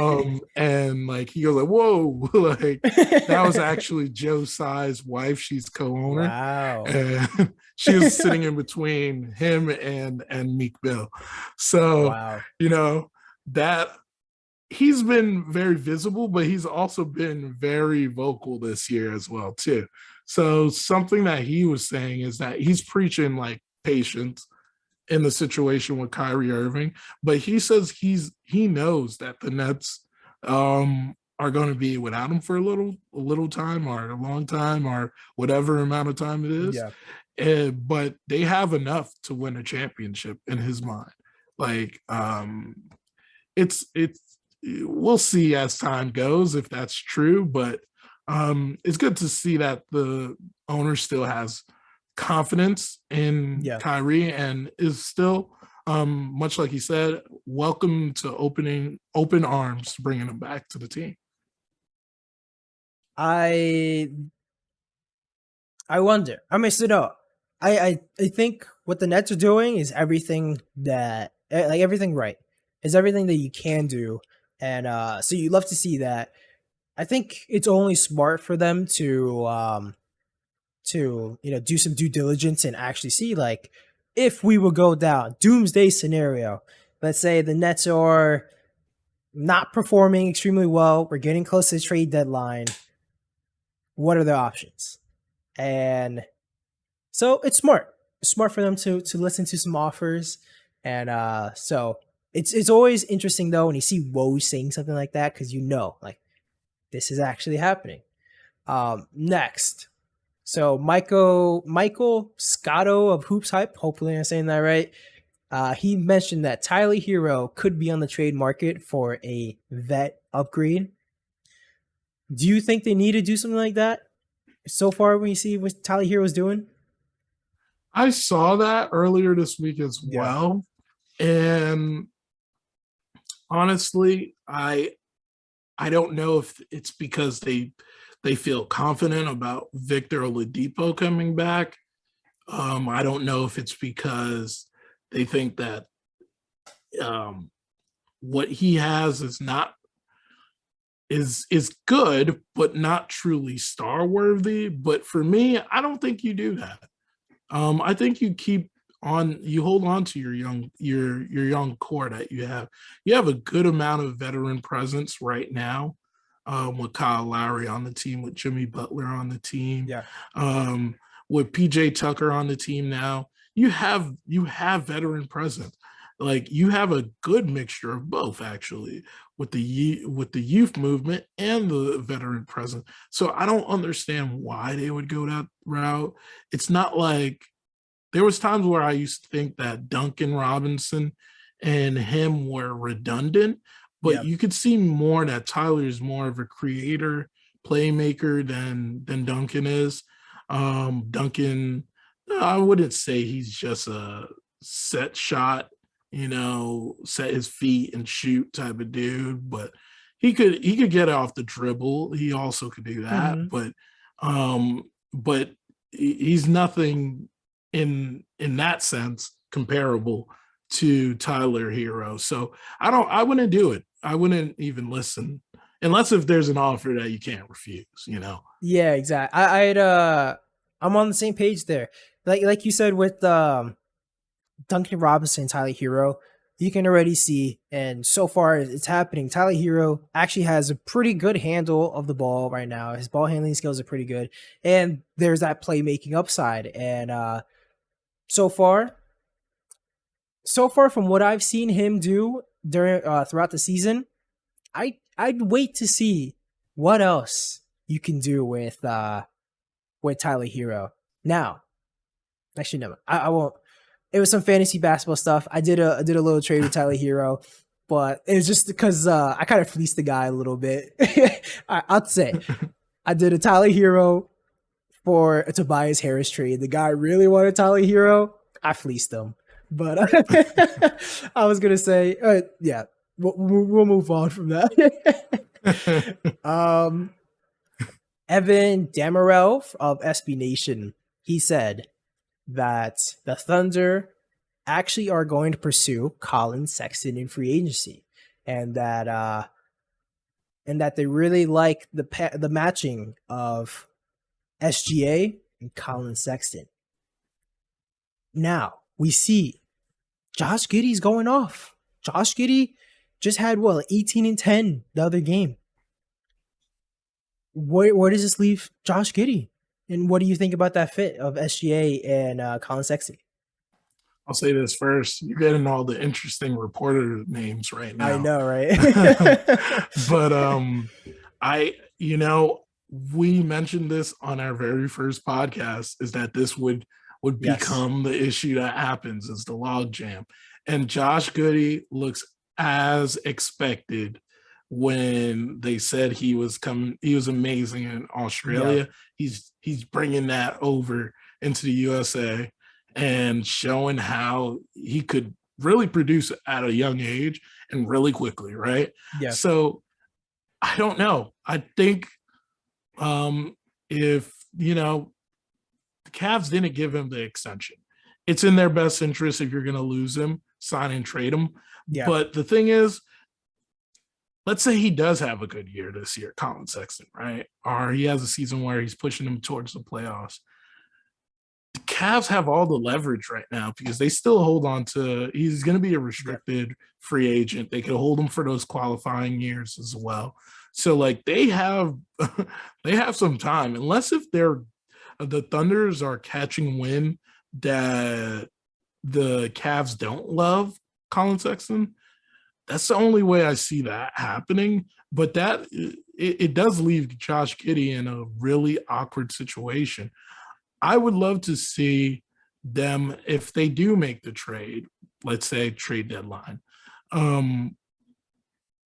And like he goes like, whoa, like that was actually Joe Tsai's wife. She's co-owner. Wow. And she was sitting in between him and Meek Mill. So, Wow. that he's been very visible, but he's also been very vocal this year as well too. So something that he was saying is that he's preaching like patience in the situation with Kyrie Irving, but he says he knows that the Nets are going to be without him for a little time or a long time or whatever amount of time it is. Yeah. But they have enough to win a championship in his mind. Like it's we'll see as time goes if that's true, but it's good to see that the owner still has confidence in Yeah. Kyrie and is still much like he said, welcome to open arms, bringing him back to the team. I I wonder. I mean, so no, I think what the Nets are doing is everything that like everything right. Is everything that you can do, and so you love to see that. I think it's only smart for them to do some due diligence and actually see like if we will go down doomsday scenario. Let's say the Nets are not performing extremely well. We're getting close to the trade deadline. What are the options? And so it's smart. It's smart for them to listen to some offers. And so it's always interesting though when you see Woj saying something like that because like this is actually happening. Next, so Michael Scotto of Hoops Hype, hopefully I'm saying that right. He mentioned that Tyler Hero could be on the trade market for a vet upgrade. Do you think they need to do something like that? So far, when you see what Tyler Hero is doing, I saw that earlier this week as yeah, well. And honestly, I don't know if it's because they feel confident about Victor Oladipo coming back. I don't know if it's because they think that um, what he has is not is good, but not truly star worthy. But for me, I don't think you do that. I think you hold on to your young core that you have. You have a good amount of veteran presence right now, with Kyle Lowry on the team, with Jimmy Butler on the team, yeah, um, with PJ Tucker on the team now. You have veteran presence. Like you have a good mixture of both actually with the youth movement and the veteran presence. So I don't understand why they would go that route. It's not like there was times where I used to think that Duncan Robinson and him were redundant, but yeah. you could see more that Tyler is more of a creator, playmaker than Duncan is. Duncan, no, I wouldn't say he's just a set shot, set his feet and shoot type of dude, but he could get off the dribble. He also could do that, Mm-hmm. but he's nothing in that sense comparable to Tyler Hero. So I wouldn't do it. I wouldn't even listen unless if there's an offer that you can't refuse. Yeah, exactly. I'm on the same page there. Like you said with Duncan Robinson, Tyler Hero, you can already see, and so far it's happening. Tyler Hero actually has a pretty good handle of the ball right now. His ball handling skills are pretty good, and there's that playmaking upside. And so far, from what I've seen him do during throughout the season, I'd wait to see what else you can do with Tyler Hero. Now, actually, no, I won't. It was some fantasy basketball stuff. I did a little trade with Tyler Hero, but it was just because I kind of fleeced the guy a little bit. I'll say I did a Tyler Hero for a Tobias Harris trade. The guy really wanted Tyler Hero. I fleeced him, but I was gonna say, yeah, we'll move on from that. um, Evan Damarel of SB Nation, he said that the Thunder actually are going to pursue Colin Sexton in free agency, and that they really like the matching of SGA and Colin Sexton. Now we see Josh Giddey's going off. Josh Giddey just had 18 and 10 the other game. Where does this leave Josh Giddey? And what do you think about that fit of SGA and Colin Sexton? I'll say this first. You're getting all the interesting reporter names right I now. know, right? But we mentioned this on our very first podcast, is that this would Yes. become the issue that happens, is the log jam. And Josh Giddey looks as expected when they said he was amazing in Australia. Yeah. He's bringing that over into the USA and showing how he could really produce at a young age and really quickly, right? Yeah. So I don't know. I think if the Cavs didn't give him the extension, it's in their best interest, if you're going to lose him, sign and trade him. Yeah. But the thing is, let's say he does have a good year this year, Colin Sexton, right? Or he has a season where he's pushing them towards the playoffs. The Cavs have all the leverage right now because they still hold on to, he's going to be a restricted free agent. They could hold him for those qualifying years as well. So like they have they have some time, unless if the Thunders are catching wind that the Cavs don't love Colin Sexton. That's the only way I see that happening. But that it does leave Josh Giddey in a really awkward situation. I would love to see them, if they do make the trade, let's say trade deadline,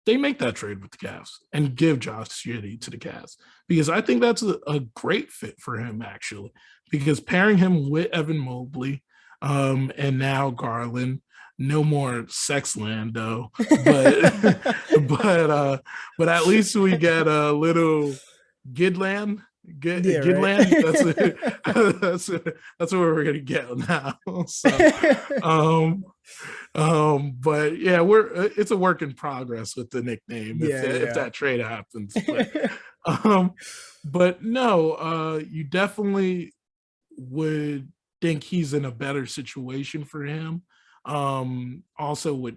they make that trade with the Cavs and give Josh Giddey to the Cavs, because I think that's a great fit for him, actually, because pairing him with Evan Mobley and now Garland, no more Sexland though, but but at least we get a little Gidland. Yeah, Gidland. right? That's what we're gonna get now. So, but yeah, it's a work in progress with the nickname if that trade happens. But no, you definitely would think he's in a better situation for him. Also with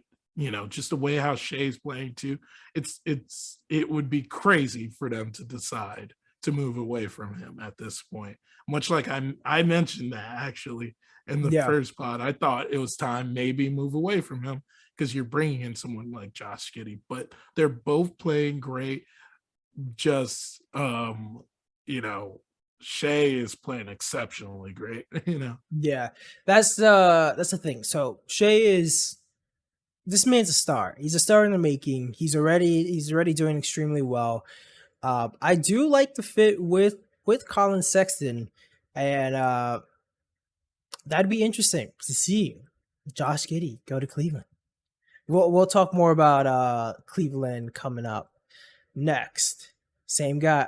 just the way how Shea's playing too, it would be crazy for them to decide to move away from him at this point. Much like I mentioned that actually in the Yeah. first pod, I thought it was time maybe move away from him because you're bringing in someone like Josh Giddey, but they're both playing great. Just Shea is playing exceptionally great. Yeah. That's the thing. So this man's a star. He's a star in the making. He's already doing extremely well. I do like the fit with Colin Sexton, and that'd be interesting to see Josh Giddey go to Cleveland. We'll talk more about Cleveland coming up next. Same guy,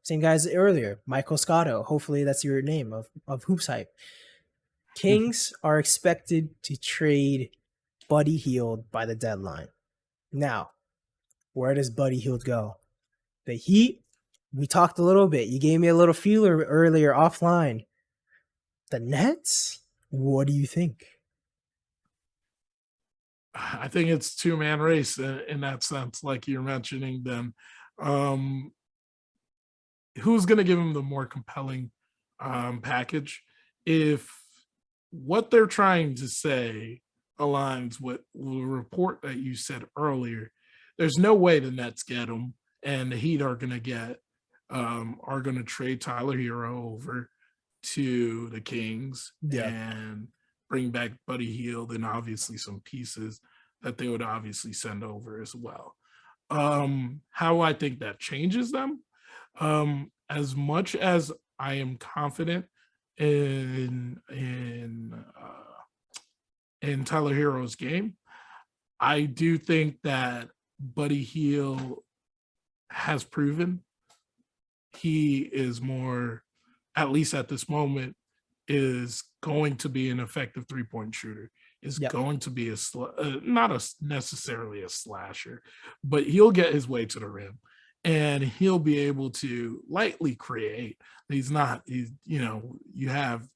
same guy as earlier, Michael Scotto. Hopefully that's your name of Hoops Hype. Kings are expected to trade Buddy Hield by the deadline. Now, where does Buddy Hield go? The Heat, we talked a little bit. You gave me a little feeler earlier offline. The Nets, what do you think? I think it's two-man race in that sense, like you're mentioning them. Who's going to give him the more compelling package? If what they're trying to say aligns with the report that you said earlier, there's no way the Nets get him, and the Heat are gonna trade Tyler Hero over to the Kings Yeah. and bring back Buddy Hield and obviously some pieces that they would obviously send over as well. How I think that changes them, as much as I am confident in Tyler Hero's game, I do think that Buddy Hield has proven he is more, at least at this moment, is going to be an effective 3-point shooter, is Yep. going to be not necessarily a slasher, but he'll get his way to the rim and he'll be able to lightly create. You have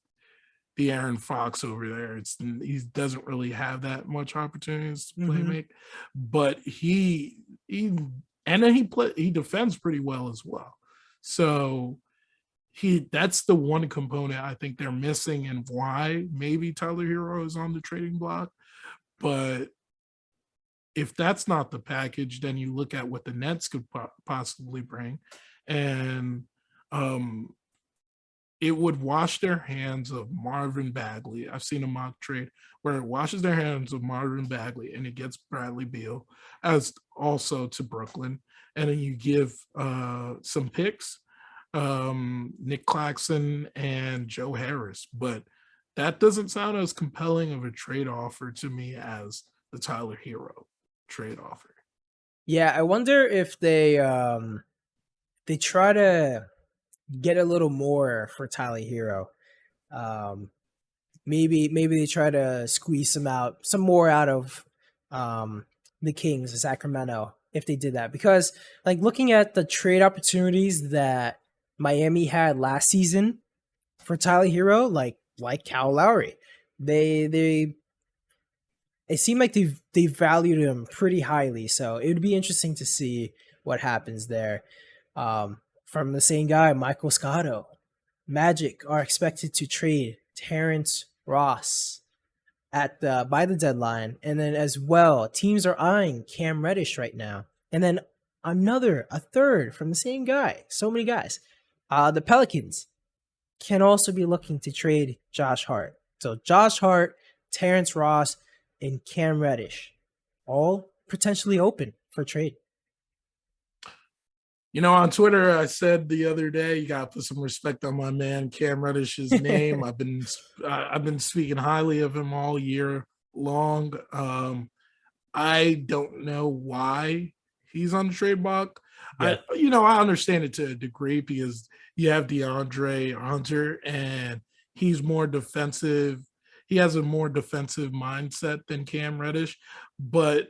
the Aaron Fox over there. He doesn't really have that much opportunities to play make, but he and then he defends pretty well as well. So that's the one component I think they're missing and why maybe Tyler Hero is on the trading block. But if that's not the package, then you look at what the Nets could possibly bring, and it would wash their hands of Marvin Bagley. I've seen a mock trade where it washes their hands of Marvin Bagley and it gets Bradley Beal as also to Brooklyn. And then you give some picks, Nick Claxton and Joe Harris. But that doesn't sound as compelling of a trade offer to me as the Tyler Hero trade offer. Yeah, I wonder if they try to get a little more for Tyler Hero. Maybe they try to squeeze some more out of the Kings of Sacramento if they did that. Because like looking at the trade opportunities that Miami had last season for Tyler Hero, like Kyle Lowry, they it seemed like they valued him pretty highly. So it would be interesting to see what happens there. From the same guy, Michael Scotto, Magic are expected to trade Terrence Ross by the deadline, and then as well, teams are eyeing Cam Reddish right now, and then a third from the same guy. So many guys. The Pelicans can also be looking to trade Josh Hart. So Josh Hart, Terrence Ross, and Cam Reddish, all potentially open for trade. On Twitter, I said the other day, you got to put some respect on my man Cam Reddish's name. I've been speaking highly of him all year long. I don't know why he's on the trade block. Yeah. I understand it to a degree because you have DeAndre Hunter and he's more defensive. He has a more defensive mindset than Cam Reddish. But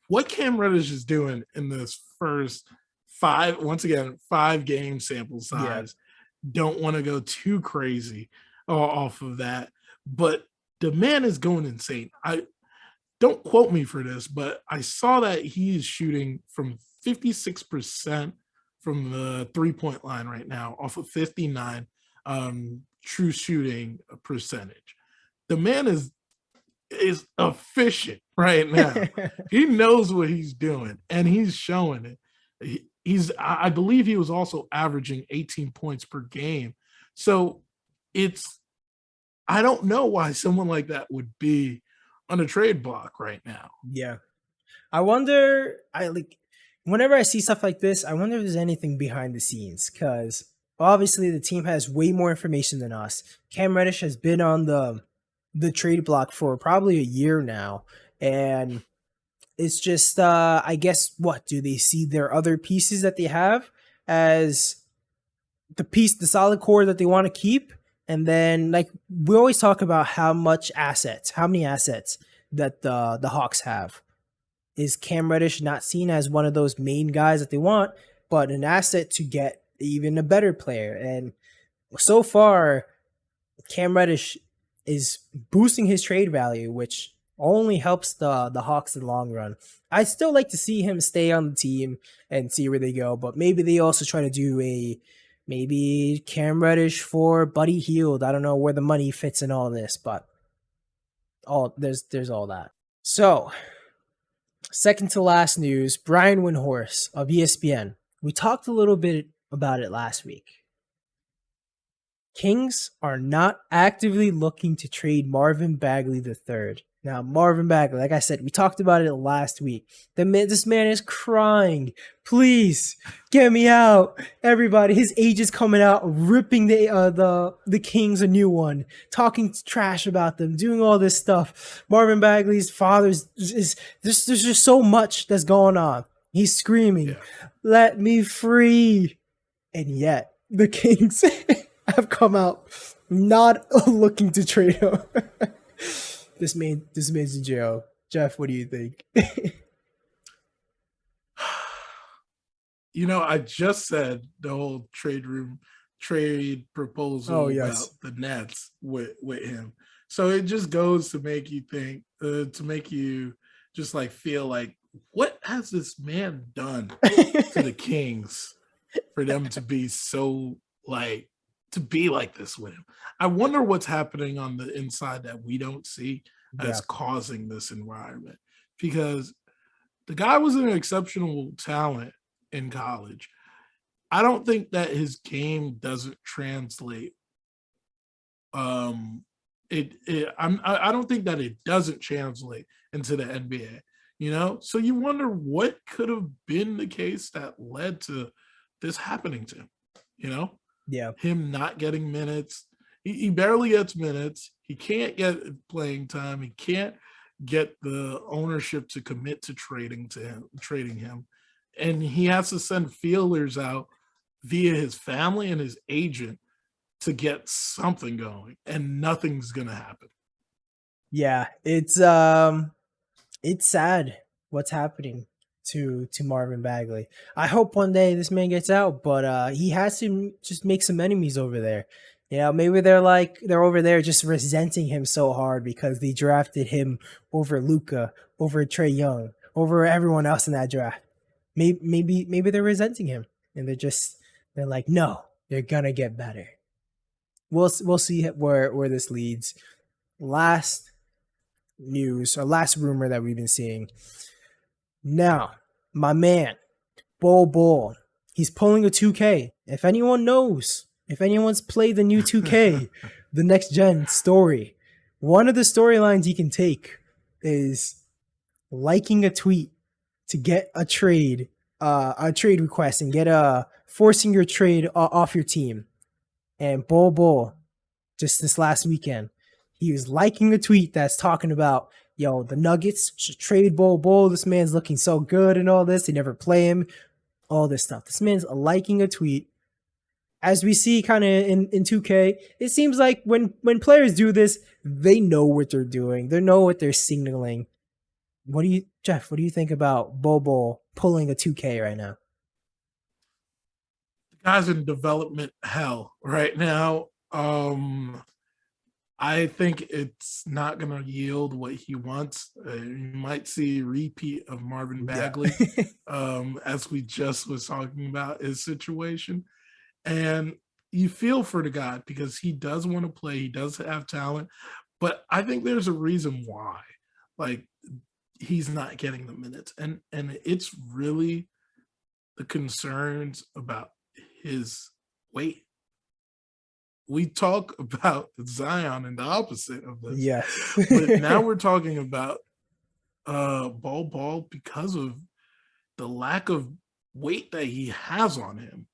what Cam Reddish is doing in this first 5 game sample size, don't want to go too crazy off of that. But the man is going insane. Don't quote me for this, but I saw that he is shooting from 56% from the 3-point line right now off of 59 true shooting percentage. The man is efficient right now. He knows what he's doing and he's showing it. I believe he was also averaging 18 points per game. So I don't know why someone like that would be on a trade block right now. Yeah. I wonder, whenever I see stuff like this, I wonder if there's anything behind the scenes, because obviously the team has way more information than us. Cam Reddish has been on the trade block for probably a year now, and it's just, I guess, what do they see their other pieces that they have as the solid core that they want to keep? And then, like, we always talk about how many assets that the Hawks have. Is Cam Reddish not seen as one of those main guys that they want, but an asset to get even a better player? And so far, Cam Reddish is boosting his trade value, which only helps the Hawks in the long run. I'd still like to see him stay on the team and see where they go, but maybe they also try to do maybe Cam Reddish for Buddy Hield. I don't know where the money fits in all this, but there's all that. So Second to last news, Brian Windhorst of ESPN. We talked a little bit about it last week. Kings are not actively looking to trade Marvin Bagley III. Now, Marvin Bagley, like I said, we talked about it last week. This man is crying. Please get me out, everybody. His agent's coming out, ripping the Kings a new one, talking trash about them, doing all this stuff. Marvin Bagley's father's is there's just so much that's going on. He's screaming, "Let me free!" And yet the Kings have come out not looking to trade him. This man's in jail. Jeff, what do you think? I just said the whole trade proposal about the Nets with him. So it just goes to make you think, to make you just like feel like, what has this man done to the Kings for them to be so like to be like this with him? I wonder what's happening on the inside that we don't see that's causing this environment, because the guy was an exceptional talent in college. I don't think that his game doesn't translate. I don't think that it doesn't translate into the NBA. So you wonder what could have been the case that led to this happening to him. Him not getting minutes. He barely gets minutes. He can't get playing time. He can't get the ownership to commit to trading him. And he has to send feelers out via his family and his agent to get something going, and nothing's going to happen. Yeah, it's sad what's happening to Marvin Bagley. I hope one day this man gets out, but he has to just make some enemies over there. Maybe they're over there just resenting him so hard because they drafted him over Luka, over Trae Young, over everyone else in that draft. Maybe they're resenting him, and they're like, no, they're gonna get better. We'll see where this leads. Last news or last rumor that we've been seeing. Now, my man, Ball, he's pulling a 2K. If anyone knows, if anyone's played the new 2K, the next gen story, one of the storylines he can take is liking a tweet to get a trade request and get forcing your trade off your team. And Ball, just this last weekend, he was liking a tweet that's talking about, the Nuggets should trade Ball. This man's looking so good and all this. They never play him. All this stuff. This man's liking a tweet. As we see kind of in 2K, it seems like when players do this, they know what they're doing. They know what they're signaling. Jeff, what do you think about Ball pulling a 2K right now? The guy's in development hell right now. I think it's not going to yield what he wants. You might see a repeat of Marvin Bagley, as we just was talking about his situation. And you feel for the guy because he does want to play. He does have talent. But I think there's a reason why. Like, he's not getting the minutes. And it's really the concerns about his weight. We talk about Zion and the opposite of this. Yes. But now we're talking about Ball because of the lack of weight that he has on him.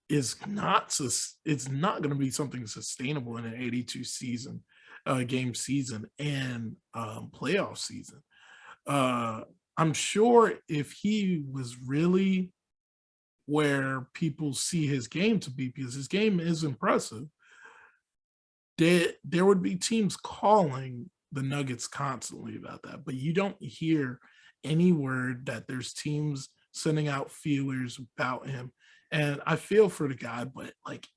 It's not going to be something sustainable in an 82 game season and playoff season. I'm sure if he was really where people see his game to be, because his game is impressive, there would be teams calling the Nuggets constantly about that. But you don't hear any word that there's teams sending out feelers about him. And I feel for the guy, but like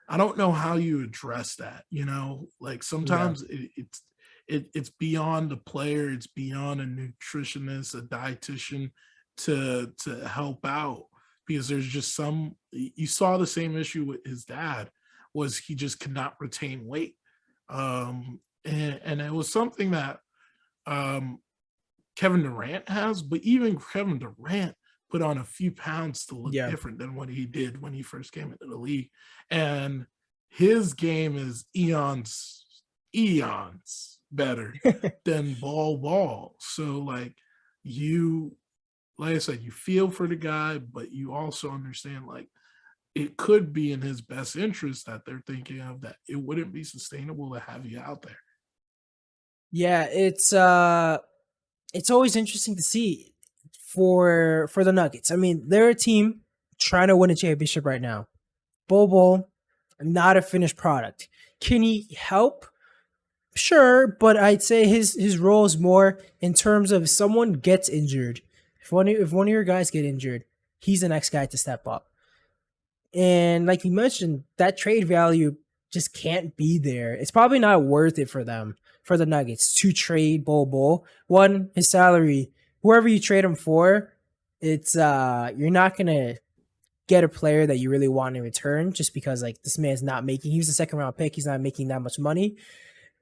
I don't know how you address that. Like sometimes it's beyond the player, it's beyond a nutritionist, a dietitian to help out, because there's just you saw the same issue with his dad, was he just could not retain weight. And it was something that Kevin Durant has, but even Kevin Durant put on a few pounds to look Yeah. different than what he did when he first came into the league. And his game is eons better than Ball. So like I said, you feel for the guy, but you also understand like it could be in his best interest that they're thinking of that it wouldn't be sustainable to have you out there. Yeah, it's always interesting to see for the Nuggets. I mean, they're a team trying to win a championship right now. Bol, not a finished product. Can he help? Sure, but I'd say his role is more in terms of if someone gets injured. If one of your guys get injured, he's the next guy to step up. And like you mentioned, that trade value just can't be there. It's probably not worth it for them, for the Nuggets, to trade Bol. One, his salary, whoever you trade him for, it's you're not gonna get a player that you really want in return just because like this man's not making, he was a second round pick, he's not making that much money.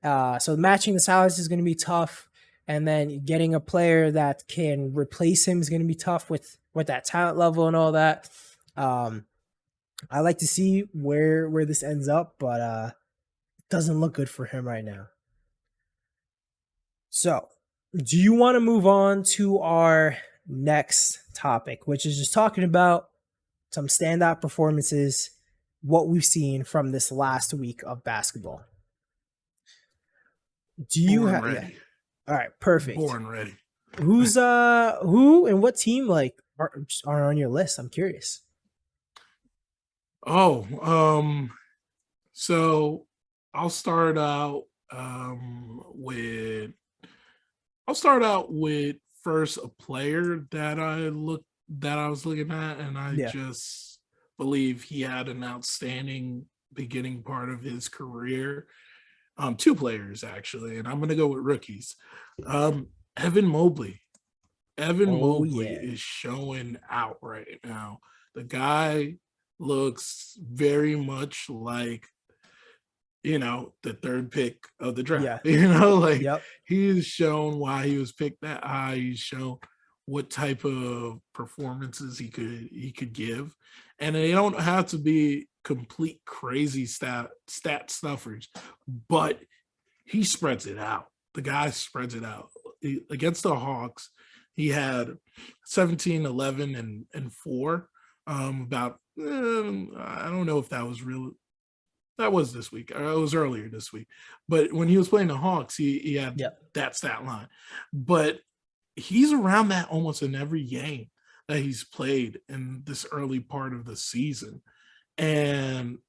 So matching the salaries is gonna be tough. And then getting a player that can replace him is gonna be tough with that talent level and all that. Um, I like to see where this ends up, but it doesn't look good for him right now. So, do you want to move on to our next topic, which is just talking about some standout performances, what we've seen from this last week of basketball? Do you Born have yeah? ready. All right, perfect. Born ready. Who and what team like are on your list? I'm curious. Oh, so I'll start out with first a player that I was looking at, and I Yeah. just believe he had an outstanding beginning part of his career. Two players actually, and I'm gonna go with rookies. Evan Mobley. Evan Oh Mobley yeah. is showing out right now. The guy looks very much like the third pick of the draft. Yeah. Like Yep. he's shown why he was picked that high. He's shown what type of performances he could give. And they don't have to be complete crazy stat stuffers, but he spreads it out. The guy spreads it out. Against the Hawks, he had 17, 11, and 4. I don't know if that was real. That was this week. It was earlier this week. But when he was playing the Hawks, he had Yep. that stat line. But he's around that almost in every game that he's played in this early part of the season. And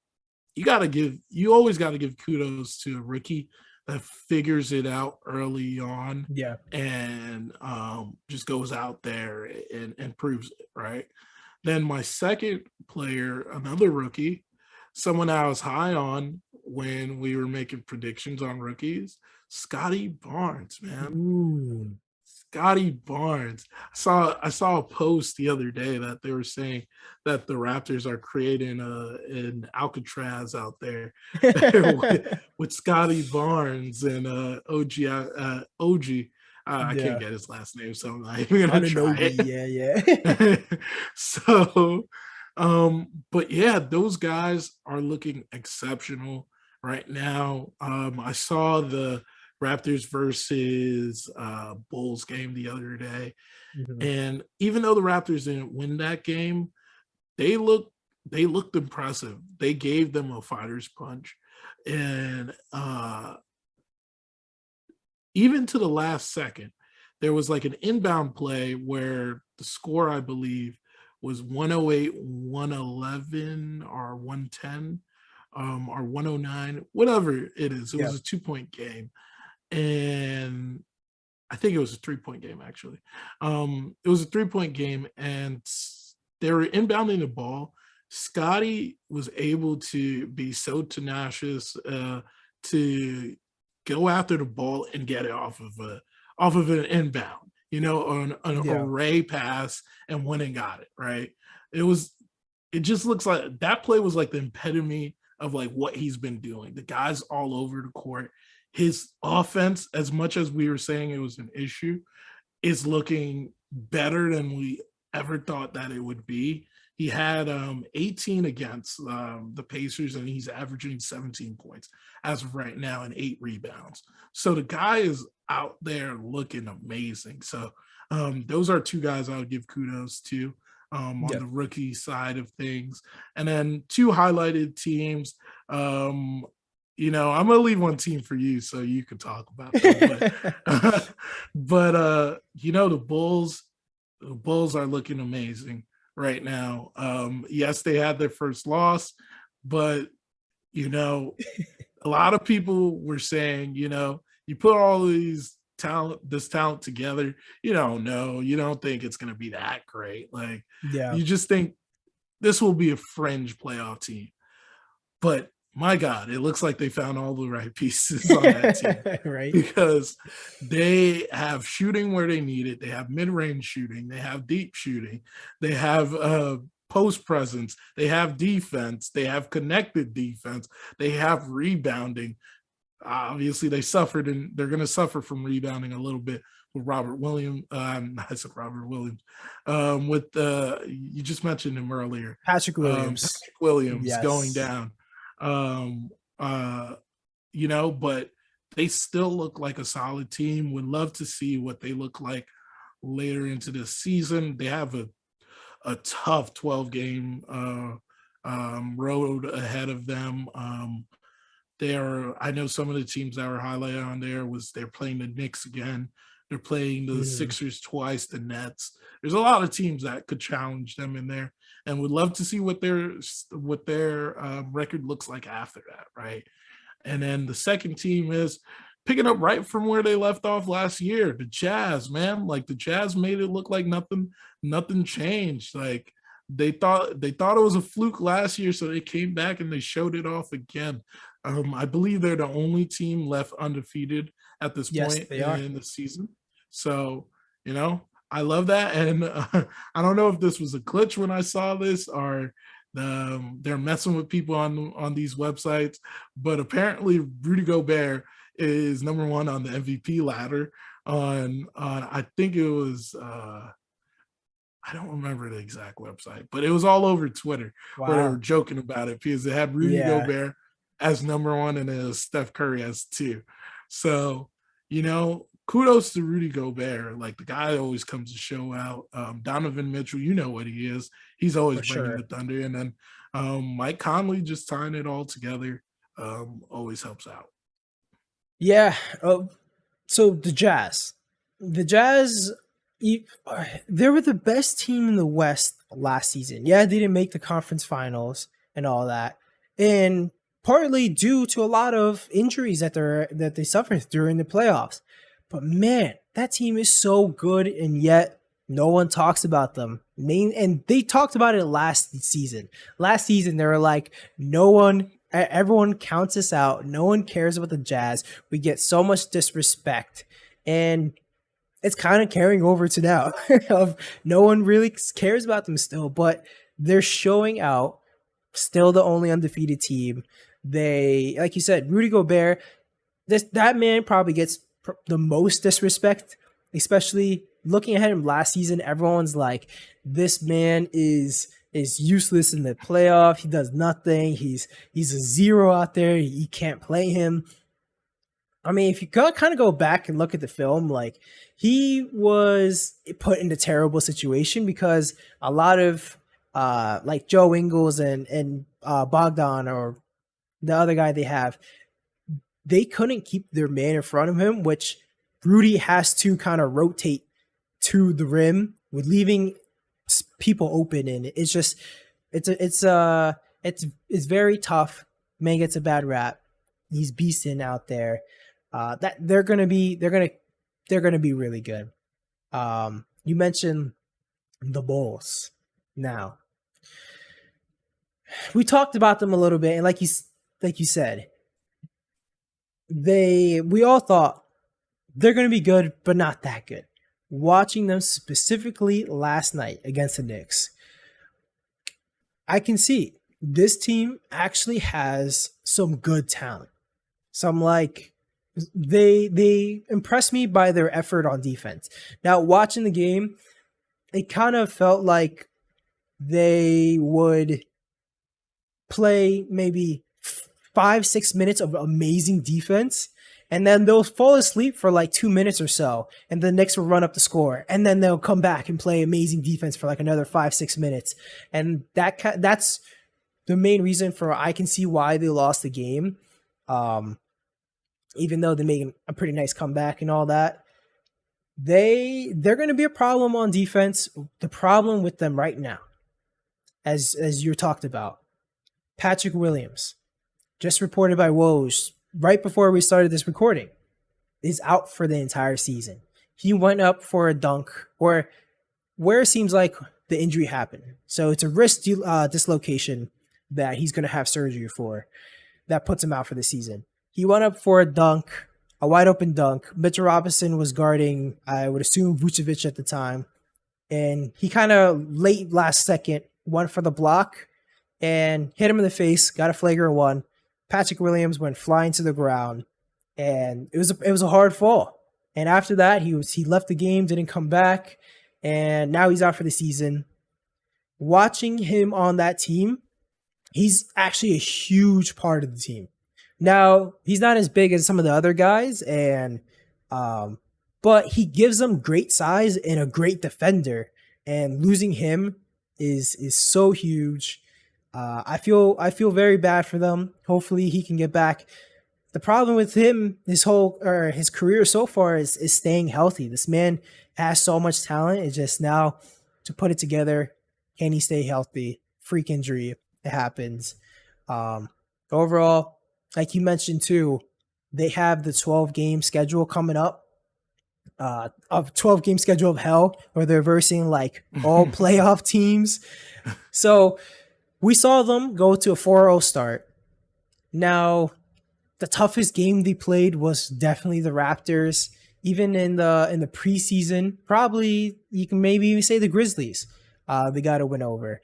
you always got to give kudos to a rookie that figures it out early on Yeah. and just goes out there and proves it, right? Then my second player, another rookie, someone I was high on when we were making predictions on rookies, Scotty Barnes, man. Ooh. Scotty Barnes. I saw a post the other day that they were saying that the Raptors are creating an Alcatraz out there with Scotty Barnes and OG. I can't Yeah. get his last name, so I'm not even gonna try Ananobi. it. Yeah, yeah. So, but yeah, those guys are looking exceptional right now. I saw the Raptors versus Bulls game the other day, Mhm. and even though the Raptors didn't win that game, they looked impressive. They gave them a fighter's punch, and even to the last second, there was like an inbound play where the score, I believe, was 108, 111, or 110, or 109, whatever it is. It Yeah. was a 2-point game. And I think it was a 3-point game, actually. It was a 3-point game, and they were inbounding the ball. Scotty was able to be so tenacious to go after the ball and get it off of an inbound, on an Yeah. array pass, and went and got it right. It was. It just looks like that play was like the epitome of like what he's been doing. The guy's all over the court. His offense, as much as we were saying it was an issue, is looking better than we ever thought that it would be. He had 18 against the Pacers, and he's averaging 17 points as of right now and 8 rebounds. So the guy is out there looking amazing. So those are two guys I would give kudos to on Yeah. the rookie side of things. And then two highlighted teams. I'm gonna leave one team for you so you can talk about them. But the Bulls are looking amazing right now. Yes, they had their first loss, but a lot of people were saying, you put all this talent together, you don't know, you don't think it's going to be that great. Like, Yeah. you just think this will be a fringe playoff team. But my God, it looks like they found all the right pieces on that team Right. because they have shooting where they need it. They have mid-range shooting. They have deep shooting. They have post presence. They have defense. They have connected defense. They have rebounding. Obviously, they suffered, and they're going to suffer from rebounding a little bit with Robert Williams. I said Robert Williams. With you just mentioned him earlier, Patrick Williams. Patrick Williams going Yes. down. Um, uh, but they still look like a solid team. Would love to see what they look like later into the season. They have a tough 12 game road ahead of them. I know some of the teams that were highlighted on there they're playing the Knicks again. They're playing the Mhm. Sixers twice, the Nets. There's a lot of teams that could challenge them in there, and would love to see what their record looks like after that, right? And then the second team is picking up right from where they left off last year. The Jazz, man, like the Jazz made it look like nothing changed. Like they thought it was a fluke last year, so they came back and they showed it off again. I believe they're the only team left undefeated at this Yes, point they are. in the season. So, I love that. And I don't know if this was a glitch when I saw this or they're messing with people on these websites, but apparently Rudy Gobert is number one on the MVP ladder on I think it was I don't remember the exact website, but it was all over Twitter where they were Wow. joking about it because they had Rudy Yeah. Gobert as number one and then Steph Curry as two. So, kudos to Rudy Gobert. Like the guy always comes to show out. Donovan Mitchell, you know what he is. He's always For bringing sure. the thunder. And then Mike Conley just tying it all together always helps out. Yeah. So the Jazz, e- they were the best team in the West last season. Yeah, they didn't make the conference finals and all that, and partly due to a lot of injuries that they suffered during the playoffs. But man, that team is so good, and yet no one talks about them. And they talked about it last season. Last season, they were like, everyone counts us out. No one cares about the Jazz. We get so much disrespect. And it's kind of carrying over to now of no one really cares about them still, but they're showing out, still the only undefeated team. They, like you said, Rudy Gobert, that man probably gets the most disrespect, especially looking ahead him last season. Everyone's like, this man is useless in the playoff. He does nothing. He's a zero out there. You can't play him. I mean, if you kind of go back and look at the film, like he was put in a terrible situation because a lot of like Joe Ingles and Bogdan or the other guy they have, they couldn't keep their man in front of him, which Rudy has to kind of rotate to the rim with leaving people open, and it's just it's very tough. Man gets a bad rap. He's beasting out there. That they're gonna be really good. You mentioned the Bulls. Now we talked about them a little bit, and like you said, we all thought they're gonna be good, but not that good. Watching them specifically last night against the Knicks, I can see this team actually has some good talent. Some like They impressed me by their effort on defense. Now watching the game, it kind of felt like they would play maybe 5-6 minutes of amazing defense, and then they'll fall asleep for like 2 minutes or so, and the Knicks will run up the score, and then they'll come back and play amazing defense for like another 5-6 minutes, and that's the main reason for I can see why they lost the game. Um, Even though they made a pretty nice comeback and all that, they're going to be a problem on defense. The problem with them right now, as you talked about, Patrick Williams, just reported by Woj right before we started this recording, is out for the entire season. He went up for a dunk, or where it seems like the injury happened. So it's a wrist dislocation that he's going to have surgery for. That puts him out for the season. He went up for a dunk, a wide open dunk. Mitchell Robinson was guarding, I would assume, Vucevic at the time. And he kind of late last second went for the block and hit him in the face, got a flagrant one. Patrick Williams went flying to the ground, and it was a hard fall. And after that, he left the game, didn't come back, and now he's out for the season. Watching him on that team, he's actually a huge part of the team. Now, he's not as big as some of the other guys, and but he gives them great size and a great defender. And losing him is so huge. I feel very bad for them. Hopefully, he can get back. The problem with him, his career so far is staying healthy. This man has so much talent. It's just now to put it together. Can he stay healthy? Freak injury. It happens. Overall, like you mentioned too, they have the 12-game schedule coming up. A 12-game schedule of hell where they're versing like all playoff teams. So we saw them go to a 4-0 start. Now, the toughest game they played was definitely the Raptors. Even in the preseason, probably you can maybe even say the Grizzlies. They got to win over.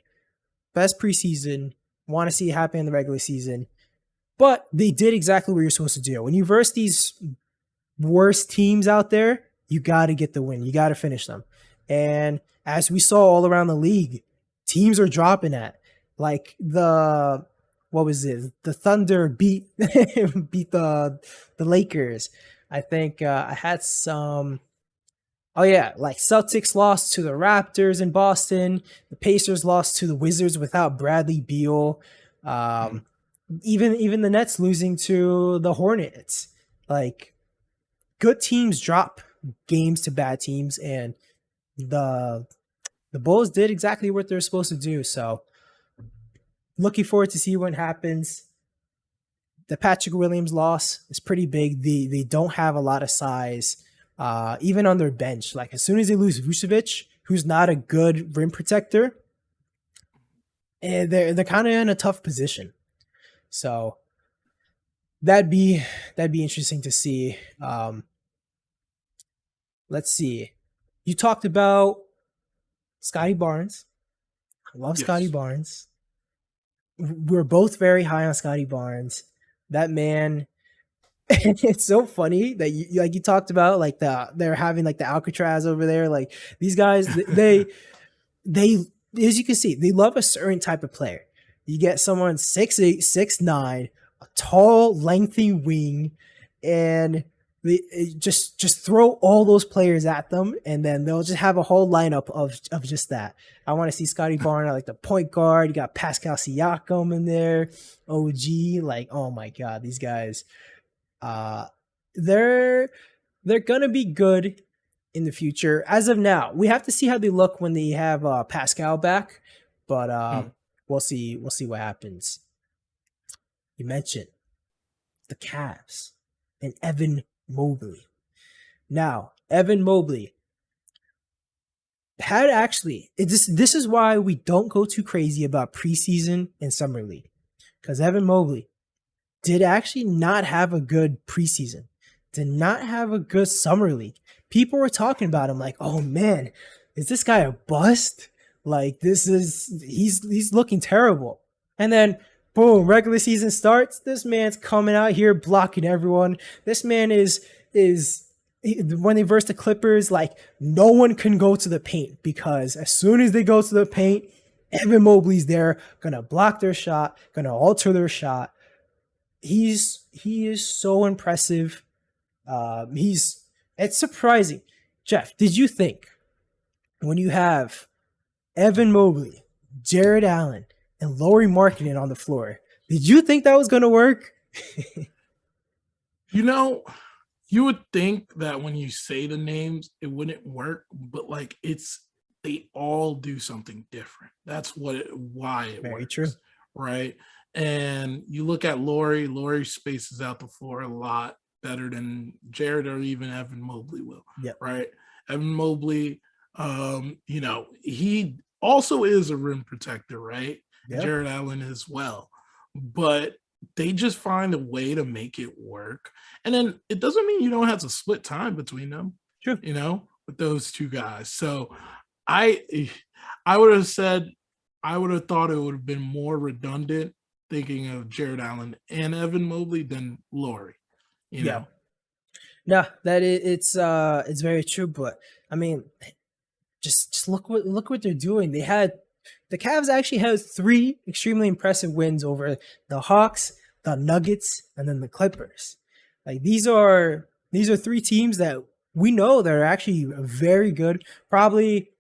Best preseason. Want to see it happen in the regular season. But they did exactly what you're supposed to do. When you verse these worst teams out there, you got to get the win. You got to finish them. And as we saw all around the league, teams are dropping that. Like what was it? The Thunder beat the Lakers. I think I had some. Oh yeah, like Celtics lost to the Raptors in Boston. The Pacers lost to the Wizards without Bradley Beal. Even the Nets losing to the Hornets. Like, good teams drop games to bad teams, and the Bulls did exactly what they're supposed to do. So, looking forward to see what happens. The Patrick Williams loss is pretty big. They don't have a lot of size, even on their bench. Like, as soon as they lose Vucevic, who's not a good rim protector, and they're kind of in a tough position. So that'd be interesting to see. Let's see. You talked about Scotty Barnes. I love Scotty Barnes. We're both very high on Scotty Barnes. That man, it's so funny that you talked about like they're having like the Alcatraz over there. Like, these guys, they as you can see, they love a certain type of player. You get someone 6'8", 6'9", a tall, lengthy wing, and they just throw all those players at them, and then they'll just have a whole lineup of just that. I want to see Scotty Barnes like the point guard. You got Pascal Siakam in there, OG. Like, oh my god, these guys, they're gonna be good in the future. As of now, we have to see how they look when they have Pascal back, but we'll see what happens. You mentioned the Cavs and Evan Mobley. Now, Evan Mobley had actually, this is why we don't go too crazy about preseason and summer league, because Evan Mobley did actually not have a good preseason, did not have a good summer league. People were talking about him like, oh man, is this guy a bust? Like, he's looking terrible. And then Boom, regular season starts. This man's coming out here blocking everyone. This man when they verse the Clippers, like no one can go to the paint because as soon as they go to the paint, Evan Mobley's there, gonna block their shot, gonna alter their shot. He is so impressive. It's surprising. Jeff, did you think when you have Evan Mobley, Jared Allen, and Lauri Markkanen on the floor, did you think that was going to work? You know, you would think that when you say the names, it wouldn't work, but like they all do something different. That's why it Very works, true. right? And you look at Laurie spaces out the floor a lot better than Jared or even Evan Mobley will, Yep. right? Evan Mobley, he also is a rim protector, right? Yep. Jared Allen as well, but they just find a way to make it work. And then it doesn't mean you don't have to split time between them, True. with those two guys. So I would have said, I would have thought it would have been more redundant thinking of Jared Allen and Evan Mobley than Laurie, Yeah. No, it's very true. But I mean, just look what they're doing. The Cavs actually had 3 extremely impressive wins over the Hawks, the Nuggets, and then the Clippers. Like these are 3 teams that we know that are actually very good. Probably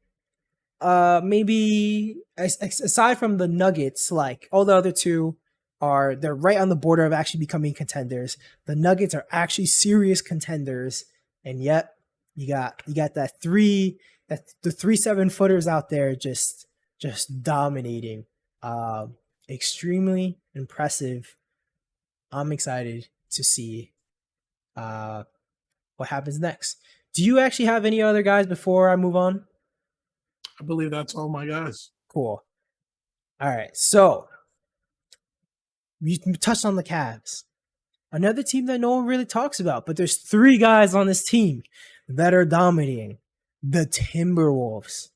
maybe aside from the Nuggets, like all the other 2 they're right on the border of actually becoming contenders. The Nuggets are actually serious contenders, and yet you got the 3 7-footers out there just dominating. Extremely impressive. I'm excited to see what happens next. Do you actually have any other guys before I move on? I believe that's all my guys. Cool. All right. So we touched on the Cavs. Another team that no one really talks about, but there's 3 guys on this team that are dominating. The Timberwolves.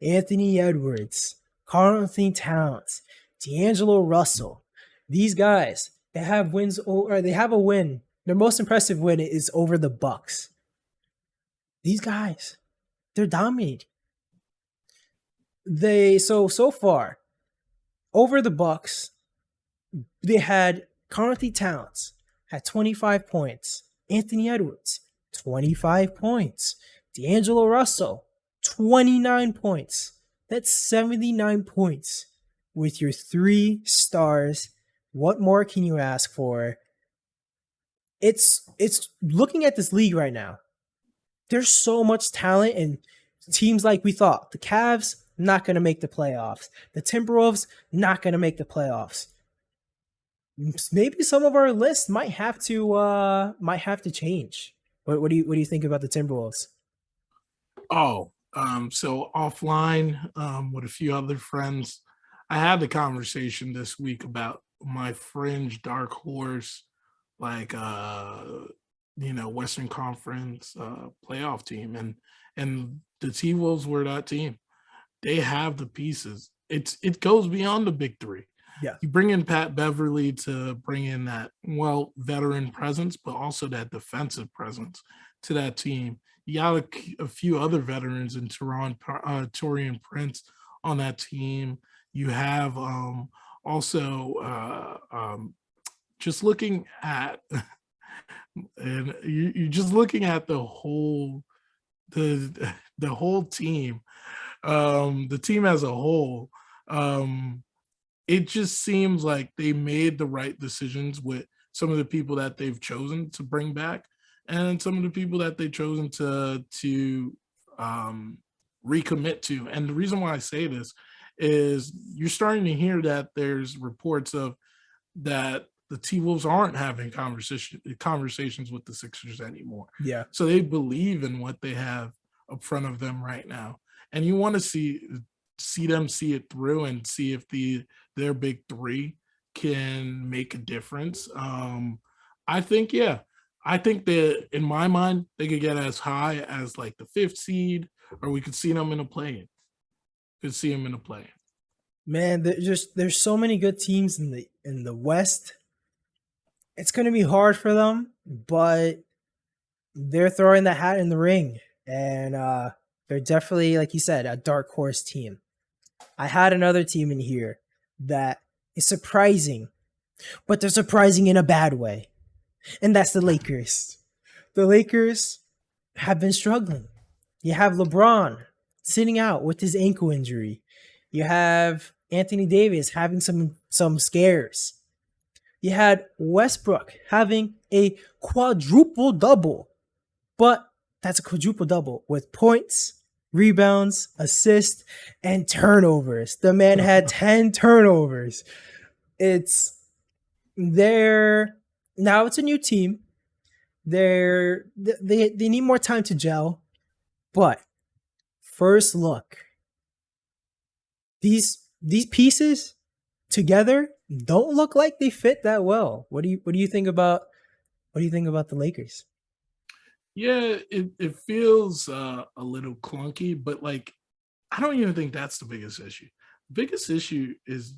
Anthony Edwards, Karl-Anthony Towns, D'Angelo Russell. These guys, they have wins, or they have a win. Their most impressive win is over the Bucks. These guys, they're dominating. So far over the Bucks, they had Karl-Anthony Towns had 25 points, Anthony Edwards 25 points, D'Angelo Russell 29 points. That's 79 points with your 3 stars. What more can you ask for? It's looking at this league right now. There's so much talent and teams like we thought. The Cavs not going to make the playoffs. The Timberwolves not going to make the playoffs. Maybe some of our lists might have to change. What do you think about the Timberwolves? So offline with a few other friends, I had the conversation this week about my fringe dark horse, like Western Conference playoff team, and the T-Wolves were that team. They have the pieces. It goes beyond the big 3. Yeah. You bring in Pat Beverly to bring in that veteran presence, but also that defensive presence to that team. You got a few other veterans in Taurean Prince on that team. You have just looking at and you're just looking at the whole team, the team as a whole. It just seems like they made the right decisions with some of the people that they've chosen to bring back and some of the people that they've chosen to recommit to. And the reason why I say this is you're starting to hear that there's reports of that the T-Wolves aren't having conversations with the Sixers anymore. Yeah. So they believe in what they have up front of them right now. And you want to see them see it through and see if their big 3 can make a difference. I think that in my mind they could get as high as like the 5th seed, or we could see them in a play-in. Man, there's so many good teams in the West. It's going to be hard for them, but they're throwing the hat in the ring, and they're definitely, like you said, a dark horse team. I had another team in here that is surprising, but they're surprising in a bad way, and that's the Lakers. The Lakers have been struggling. You have LeBron sitting out with his ankle injury. You have Anthony Davis having some scares. You had Westbrook having a quadruple double, but that's a quadruple double with points, rebounds, assists, and turnovers. The man had 10 turnovers. It's there now. It's a new team. They need more time to gel, but first look, these pieces together don't look like they fit that well. What do you think about the Lakers? Yeah, it feels a little clunky, but like I don't even think that's the biggest issue. The biggest issue is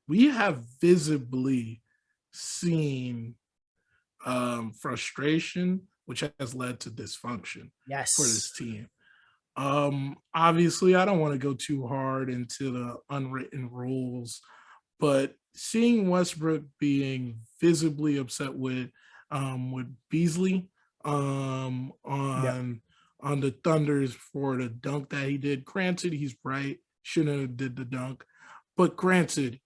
we have visibly seen frustration, which has led to dysfunction for this Yes. team. Obviously, I don't want to go too hard into the unwritten rules, but seeing Westbrook being visibly upset with Beasley Yep. on the Thunders for the dunk that he did. Granted, he's right, shouldn't have did the dunk, but granted,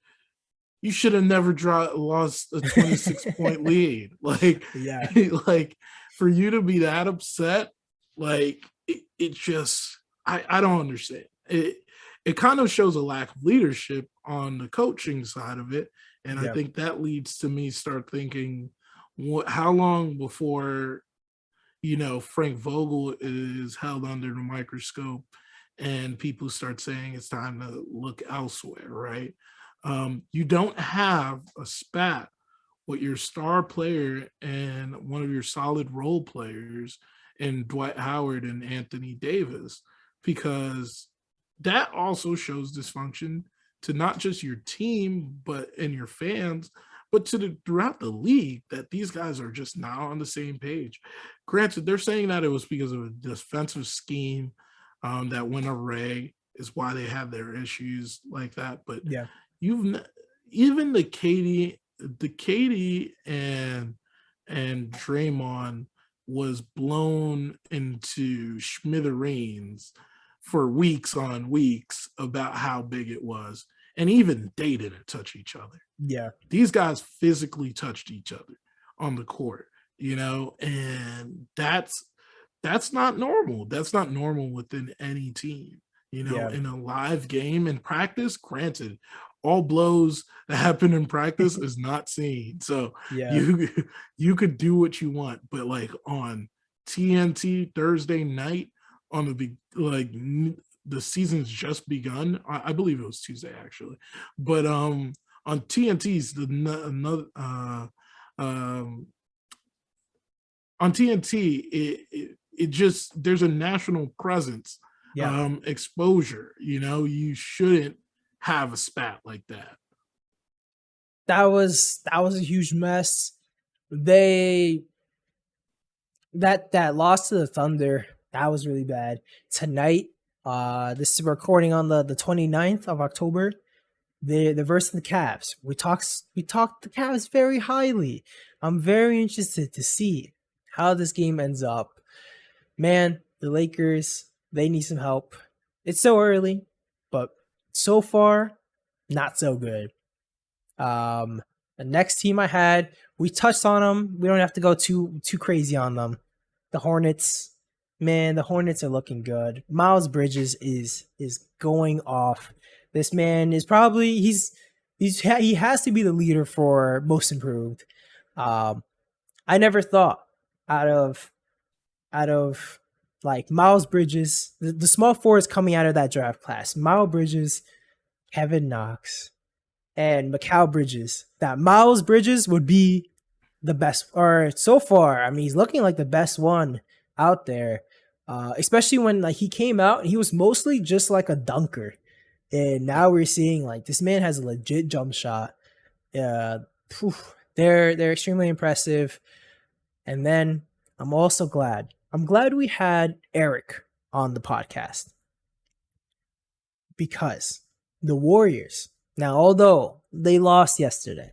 you should have never lost a 26-point lead. Like, Yeah. like for you to be that upset, like it just I don't understand. It kind of shows a lack of leadership on the coaching side of it. And I Yeah. think that leads to me start thinking how long before Frank Vogel is held under the microscope and people start saying it's time to look elsewhere, right? You don't have a spat with your star player and one of your solid role players in Dwight Howard and Anthony Davis, because that also shows dysfunction to not just your team but and your fans, but to throughout the league, that these guys are just not on the same page. Granted, they're saying that it was because of a defensive scheme that went array is why they have their issues like that. But Yeah. you've even the Katie and Draymond was blown into smithereens for weeks on weeks about how big it was. And even they didn't touch each other. Yeah. These guys physically touched each other on the court, and that's not normal. That's not normal within any team. Yeah. In a live game in practice, granted, all blows that happen in practice is not seen. So Yeah. you you could do what you want, but like on TNT Thursday night on the season's just begun. I believe it was Tuesday actually, but on TNT's another on TNT it just there's a national presence Yeah. exposure. You shouldn't have a spat like that. That was a huge mess. They that loss to the Thunder, that was really bad. Tonight, this is recording on the 29th of October. They're versus the Cavs. We talked the Cavs very highly. I'm very interested to see how this game ends up. Man, the Lakers, they need some help. It's so early, but so far, not so good. The next team I had, we touched on them. We don't have to go too crazy on them. The Hornets, man, the Hornets are looking good. Miles Bridges is going off. This man is probably he has to be the leader for most improved. I never thought out of like Miles Bridges, the small forwards coming out of that draft class, Miles Bridges, Kevin Knox, and Mikal Bridges, that Miles Bridges would be the best, or so far. I mean, he's looking like the best one out there. Especially when like he came out, he was mostly just like a dunker. And now we're seeing like this man has a legit jump shot. Uh, phew, they're extremely impressive. And then I'm also glad. I'm glad we had Eric on the podcast because the Warriors. Now, although they lost yesterday,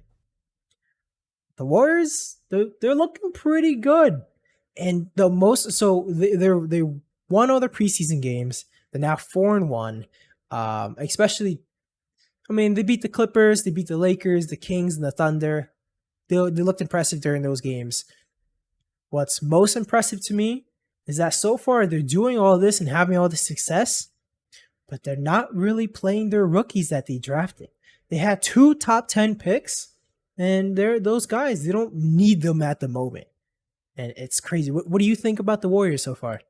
the Warriors they're looking pretty good. And the most so they won all their preseason games. They're now 4-1. Especially, I mean, they beat the Clippers, they beat the Lakers, the Kings, and the Thunder. They looked impressive during those games. What's most impressive to me is that so far they're doing all this and having all this success, but they're not really playing their rookies that they drafted. They had 2 top 10 picks, and they're those guys. They don't need them at the moment. And it's crazy. What do you think about the Warriors so far?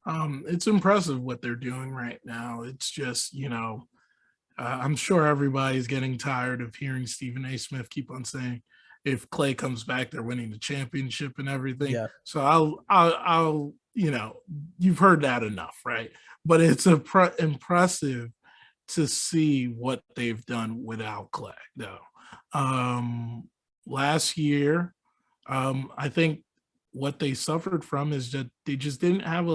It's impressive what they're doing right now. It's just, I'm sure everybody's getting tired of hearing Stephen A. Smith keep on saying, if Clay comes back, they're winning the championship and everything. Yeah. So I'll, you've heard that enough, right? But it's impressive to see what they've done without Clay, though. Last year, I think what they suffered from is that they just didn't have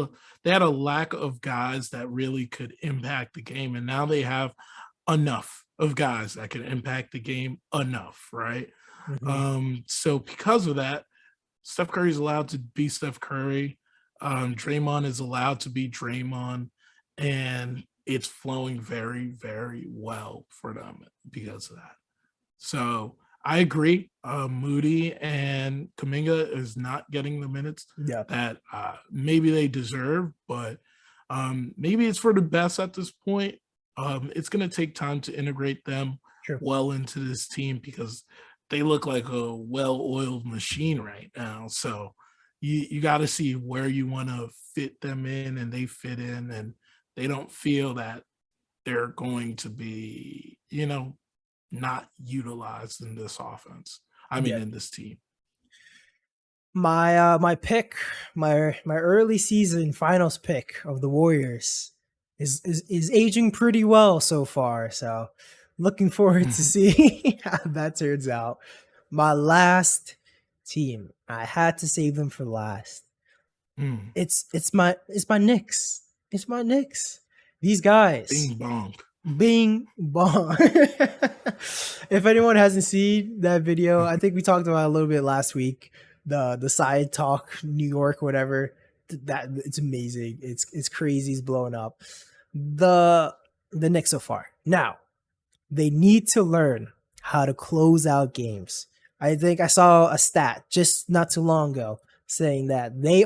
they had a lack of guys that really could impact the game. And now they have enough of guys that can impact the game enough, right? So because of that, Steph Curry is allowed to be Steph Curry. Draymond is allowed to be Draymond, and it's flowing very, very well for them because of that. So I agree. Moody and Kuminga is not getting the minutes that maybe they deserve, but maybe it's for the best at this point. It's going to take time to integrate them well into this team because they look like a well-oiled machine right now. So you got to see where you want to fit them in, and they fit in, and they don't feel that they're going to be, not utilized in this offense. I mean, in this team. My pick, my early season finals pick of the Warriors is aging pretty well so far. So looking forward to see how that turns out. My last team, I had to save them for last. It's my Knicks. It's my Knicks. These guys. Bing bong. Bing bong. If anyone hasn't seen that video, I think we talked about it a little bit last week. The side talk, New York, whatever. That it's amazing. It's crazy. It's blowing up. The Knicks so far. Now, they need to learn how to close out games. I think I saw a stat just not too long ago saying that they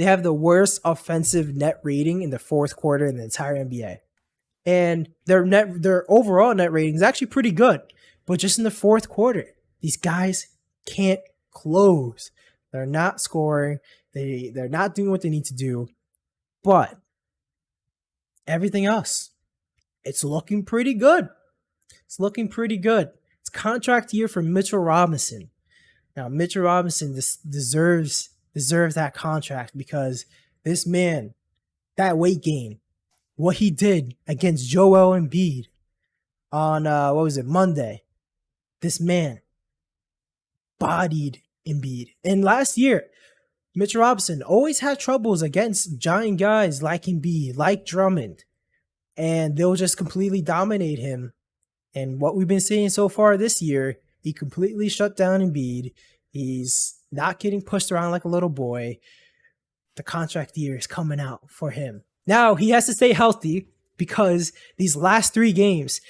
have the worst offensive net rating in the fourth quarter in the entire NBA. And their overall net rating is actually pretty good. But just in the fourth quarter, these guys can't close. They're not scoring. They're not doing what they need to do. But everything else, it's looking pretty good. It's looking pretty good. It's contract year for Mitchell Robinson. Now, Mitchell Robinson deserves that contract because this man, that weight gain, what he did against Joel Embiid on Monday. This man bodied Embiid. And last year, Mitch Robinson always had troubles against giant guys like Embiid, like Drummond, and they'll just completely dominate him. And what we've been seeing so far this year, he completely shut down Embiid. He's not getting pushed around like a little boy. The contract year is coming out for him. Now, he has to stay healthy because these last 3 games,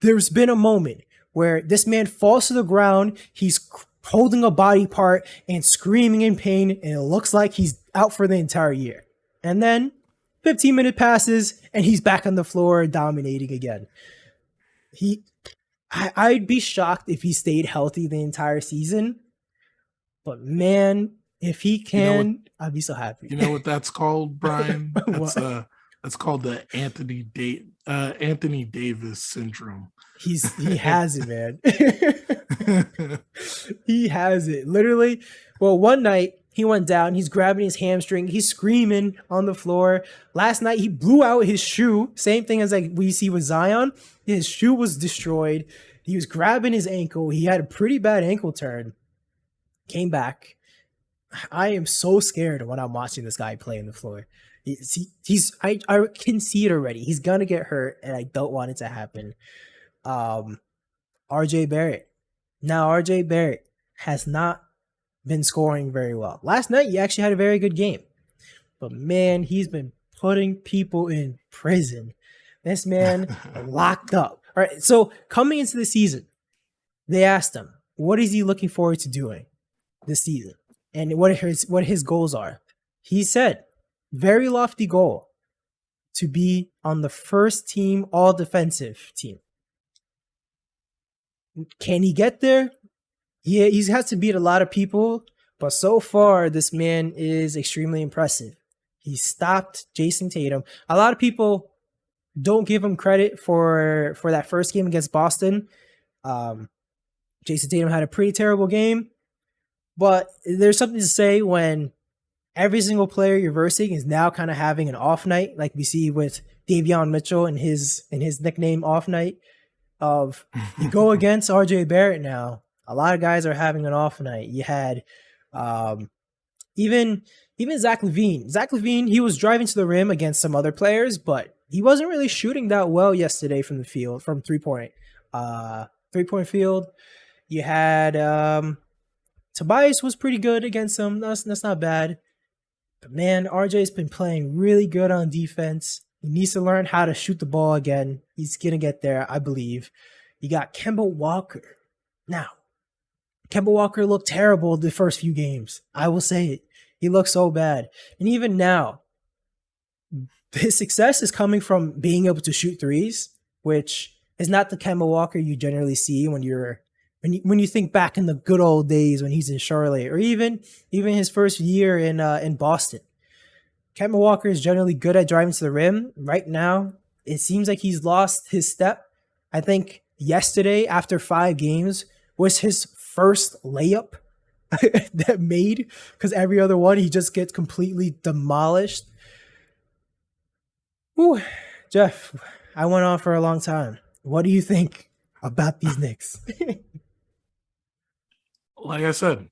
there's been a moment where this man falls to the ground, he's holding a body part and screaming in pain, and it looks like he's out for the entire year. And then 15-minute passes, and he's back on the floor dominating again. I'd be shocked if he stayed healthy the entire season, but man, if he can, I'd be so happy. You know what that's called, Brian? That's called the Anthony Davis syndrome. He has it, man. He has it. Literally. Well, one night He went down. He's grabbing his hamstring. He's screaming on the floor. Last night, he blew out his shoe. Same thing as like we see with Zion. His shoe was destroyed. He was grabbing his ankle. He had a pretty bad ankle turn. Came back. I am so scared when I'm watching this guy play on the floor. I can see it already. He's gonna get hurt, and I don't want it to happen. RJ Barrett. Now RJ Barrett has not been scoring very well. Last night he actually had a very good game. But man, he's been putting people in prison. This man locked up. All right. So coming into the season, they asked him, what is he looking forward to doing this season? And what his goals are. He said, very lofty goal to be on the first team all defensive team. Can he get there? Yeah, he's had to beat a lot of people, but so far this man is extremely impressive. He stopped Jason Tatum. A lot of people don't give him credit for that first game against Boston. Jason Tatum had a pretty terrible game, but there's something to say when every single player you're versing is now kind of having an off night, like we see with Davion Mitchell and his nickname off night. Of you go against RJ Barrett now. A lot of guys are having an off night. You had even Zach LaVine. Zach LaVine, he was driving to the rim against some other players, but he wasn't really shooting that well yesterday from the field, from three-point field. You had Tobias was pretty good against him. That's not bad. But man, RJ's been playing really good on defense. He needs to learn how to shoot the ball again. He's going to get there, I believe. You got Kemba Walker. Now, Kemba Walker looked terrible the first few games. I will say it. He looked so bad. And even now, his success is coming from being able to shoot threes, which is not the Kemba Walker you generally see when you think back in the good old days when he's in Charlotte, or even his first year in Boston. Kemba Walker is generally good at driving to the rim. Right now, it seems like he's lost his step. I think yesterday, after 5 games, was his first layup that made, because every other one, he just gets completely demolished. Whew. Jeff, I went on for a long time. What do you think about these Knicks? Like I said,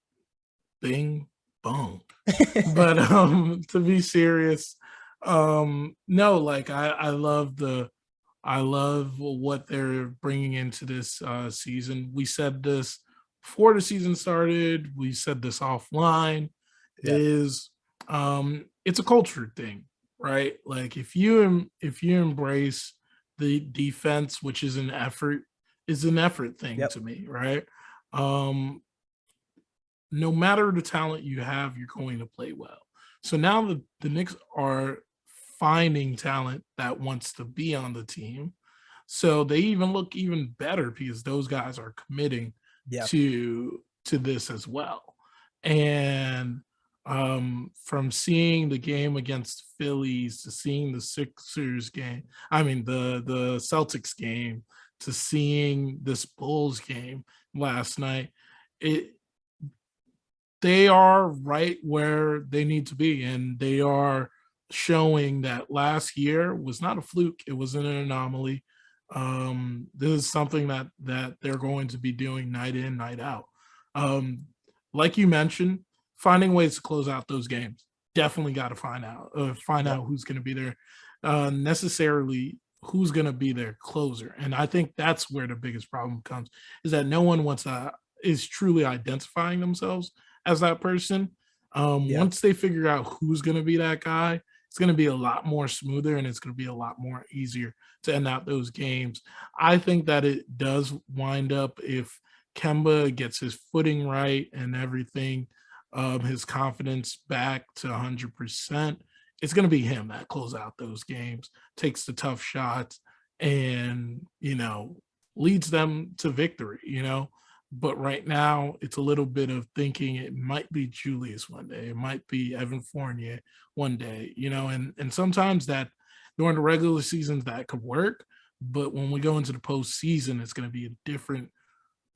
bing, bong. But to be serious, no, like I love what they're bringing into this season. We said this before the season started. We said this offline. Yep. Is it's a culture thing, right? Like if you embrace the defense, which is an effort thing Yep. to me, right? No matter the talent you have, you're going to play well. So now the Knicks are finding talent that wants to be on the team. So they even look even better because those guys are committing Yep. to this as well. And from seeing the game against Phillies to seeing the Sixers game, I mean the Celtics game, to seeing this Bulls game last night, they are right where they need to be, and they are showing that last year was not a fluke. It was an anomaly. This is something that they're going to be doing night in, night out. Like you mentioned, finding ways to close out those games. Definitely got to find out Yep. who's going to be there. Necessarily who's going to be their closer, and I think that's where the biggest problem comes, is that no one is truly identifying themselves as that person. Yep. Once they figure out who's going to be that guy, it's going to be a lot more smoother, and it's going to be a lot more easier to end out those games. I think that it does wind up, if Kemba gets his footing right and everything, his confidence back to 100%, it's going to be him that close out those games, takes the tough shots, and leads them to victory. But right now, it's a little bit of thinking it might be Julius one day, it might be Evan Fournier one day, and sometimes that during the regular seasons that could work, but when we go into the postseason, it's going to be a different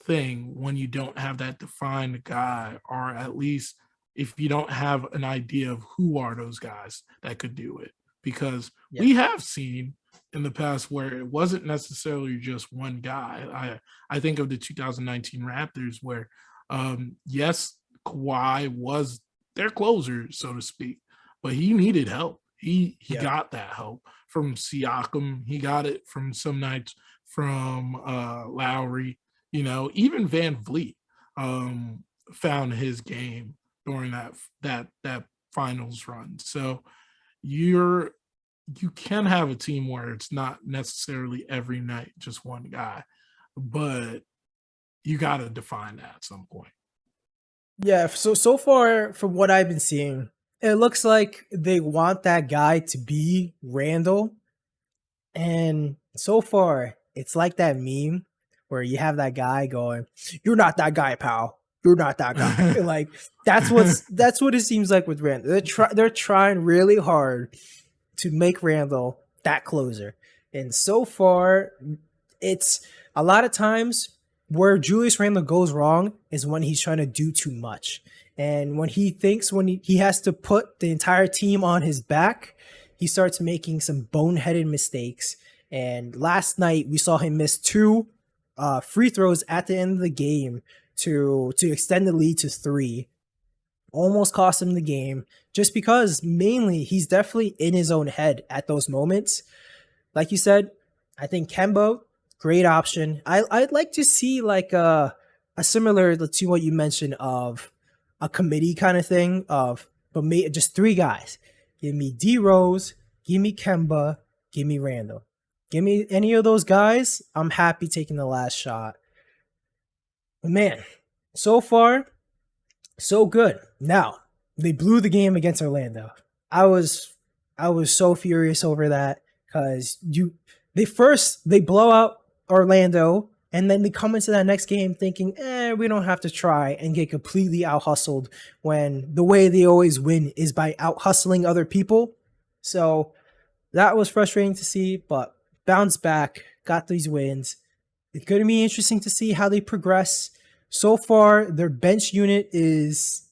thing when you don't have that defined guy, or at least if you don't have an idea of who are those guys that could do it. Because Yeah. we have seen in the past where it wasn't necessarily just one guy. I think of the 2019 Raptors where, yes, Kawhi was their closer, so to speak, but he needed help. He got that help from Siakam. He got it from some nights from Lowry. Even Van Vliet found his game during that finals run. So you can have a team where it's not necessarily every night just one guy, but you got to define that at some point. Yeah, so far from what I've been seeing, it looks like they want that guy to be Randall. And so far, it's like that meme where you have that guy going, "You're not that guy, pal. You're not that guy." Like that's what it seems like with Randall. They're trying really hard to make Randall that closer. And so far, it's a lot of times where Julius Randle goes wrong is when he's trying to do too much. And when he thinks he has to put the entire team on his back, he starts making some boneheaded mistakes. And last night we saw him miss 2 free throws at the end of the game to extend the lead to 3. Almost cost him the game just because mainly he's definitely in his own head at those moments. Like you said, I think Kemba, great option. I'd like to see like a similar to what you mentioned of a committee kind of thing but just 3 guys. Give me D Rose, give me Kemba, give me Randall. Give me any of those guys. I'm happy taking the last shot. But man, so far, so good. Now, they blew the game against Orlando. I was so furious over that because they blow out Orlando and then they come into that next game thinking, we don't have to try, and get completely out hustled when the way they always win is by out hustling other people. So that was frustrating to see, but bounce back, got these wins. It's going to be interesting to see how they progress. So far, their bench unit is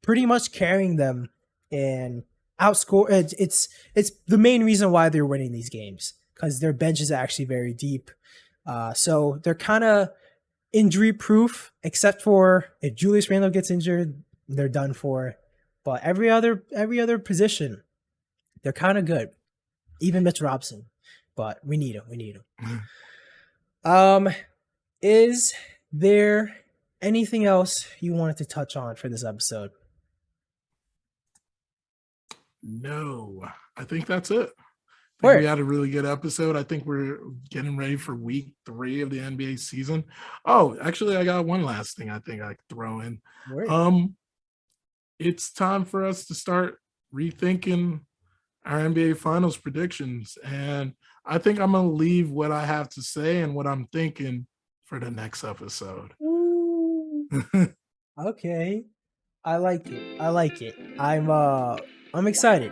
pretty much carrying them and outscore. It's the main reason why they're winning these games because their bench is actually very deep. So they're kind of injury proof, except for if Julius Randle gets injured, they're done for. But every other position, they're kind of good. Even Mitch Robinson, but we need him. Is there anything else you wanted to touch on for this episode? No, I think that's it. We had a really good episode. I think we're getting ready for week 3 of the NBA season. Oh, actually, I got one last thing I think I could throw in. It's time for us to start rethinking our NBA Finals predictions. And I think I'm going to leave what I have to say and what I'm thinking for the next episode. Okay. I like it. I'm excited.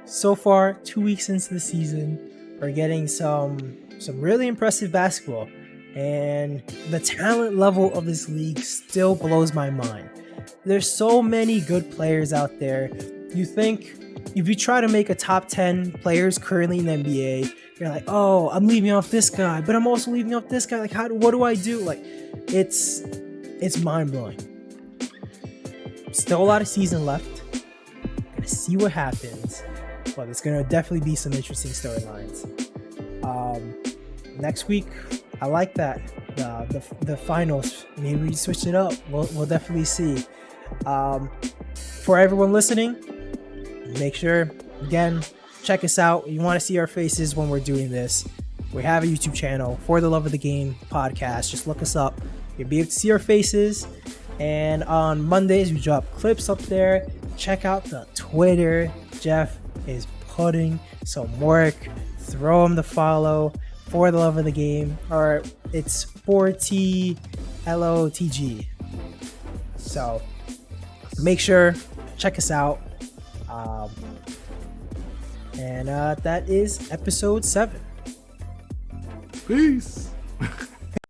So far, 2 weeks into the season, we're getting some really impressive basketball, and the talent level of this league still blows my mind. There's so many good players out there. You think if you try to make a top 10 players currently in the NBA, you're like, oh, I'm leaving off this guy, but I'm also leaving off this guy. Like, what do I do? Like, it's mind blowing. Still a lot of season left. Gonna see what happens. But it's going to definitely be some interesting storylines. Next week, I like that. The finals. Maybe we switch it up. We'll definitely see. For everyone listening, make sure, again, check us out. You want to see our faces when we're doing this. We have a YouTube channel, For the Love of the Game podcast. Just look us up. You'll be able to see our faces. And on Mondays, we drop clips up there. Check out the Twitter. Jeff is putting some work. Throw him the follow, For the Love of the Game, or it's 4TLOTG. So make sure, check us out. And that is episode 7. Peace.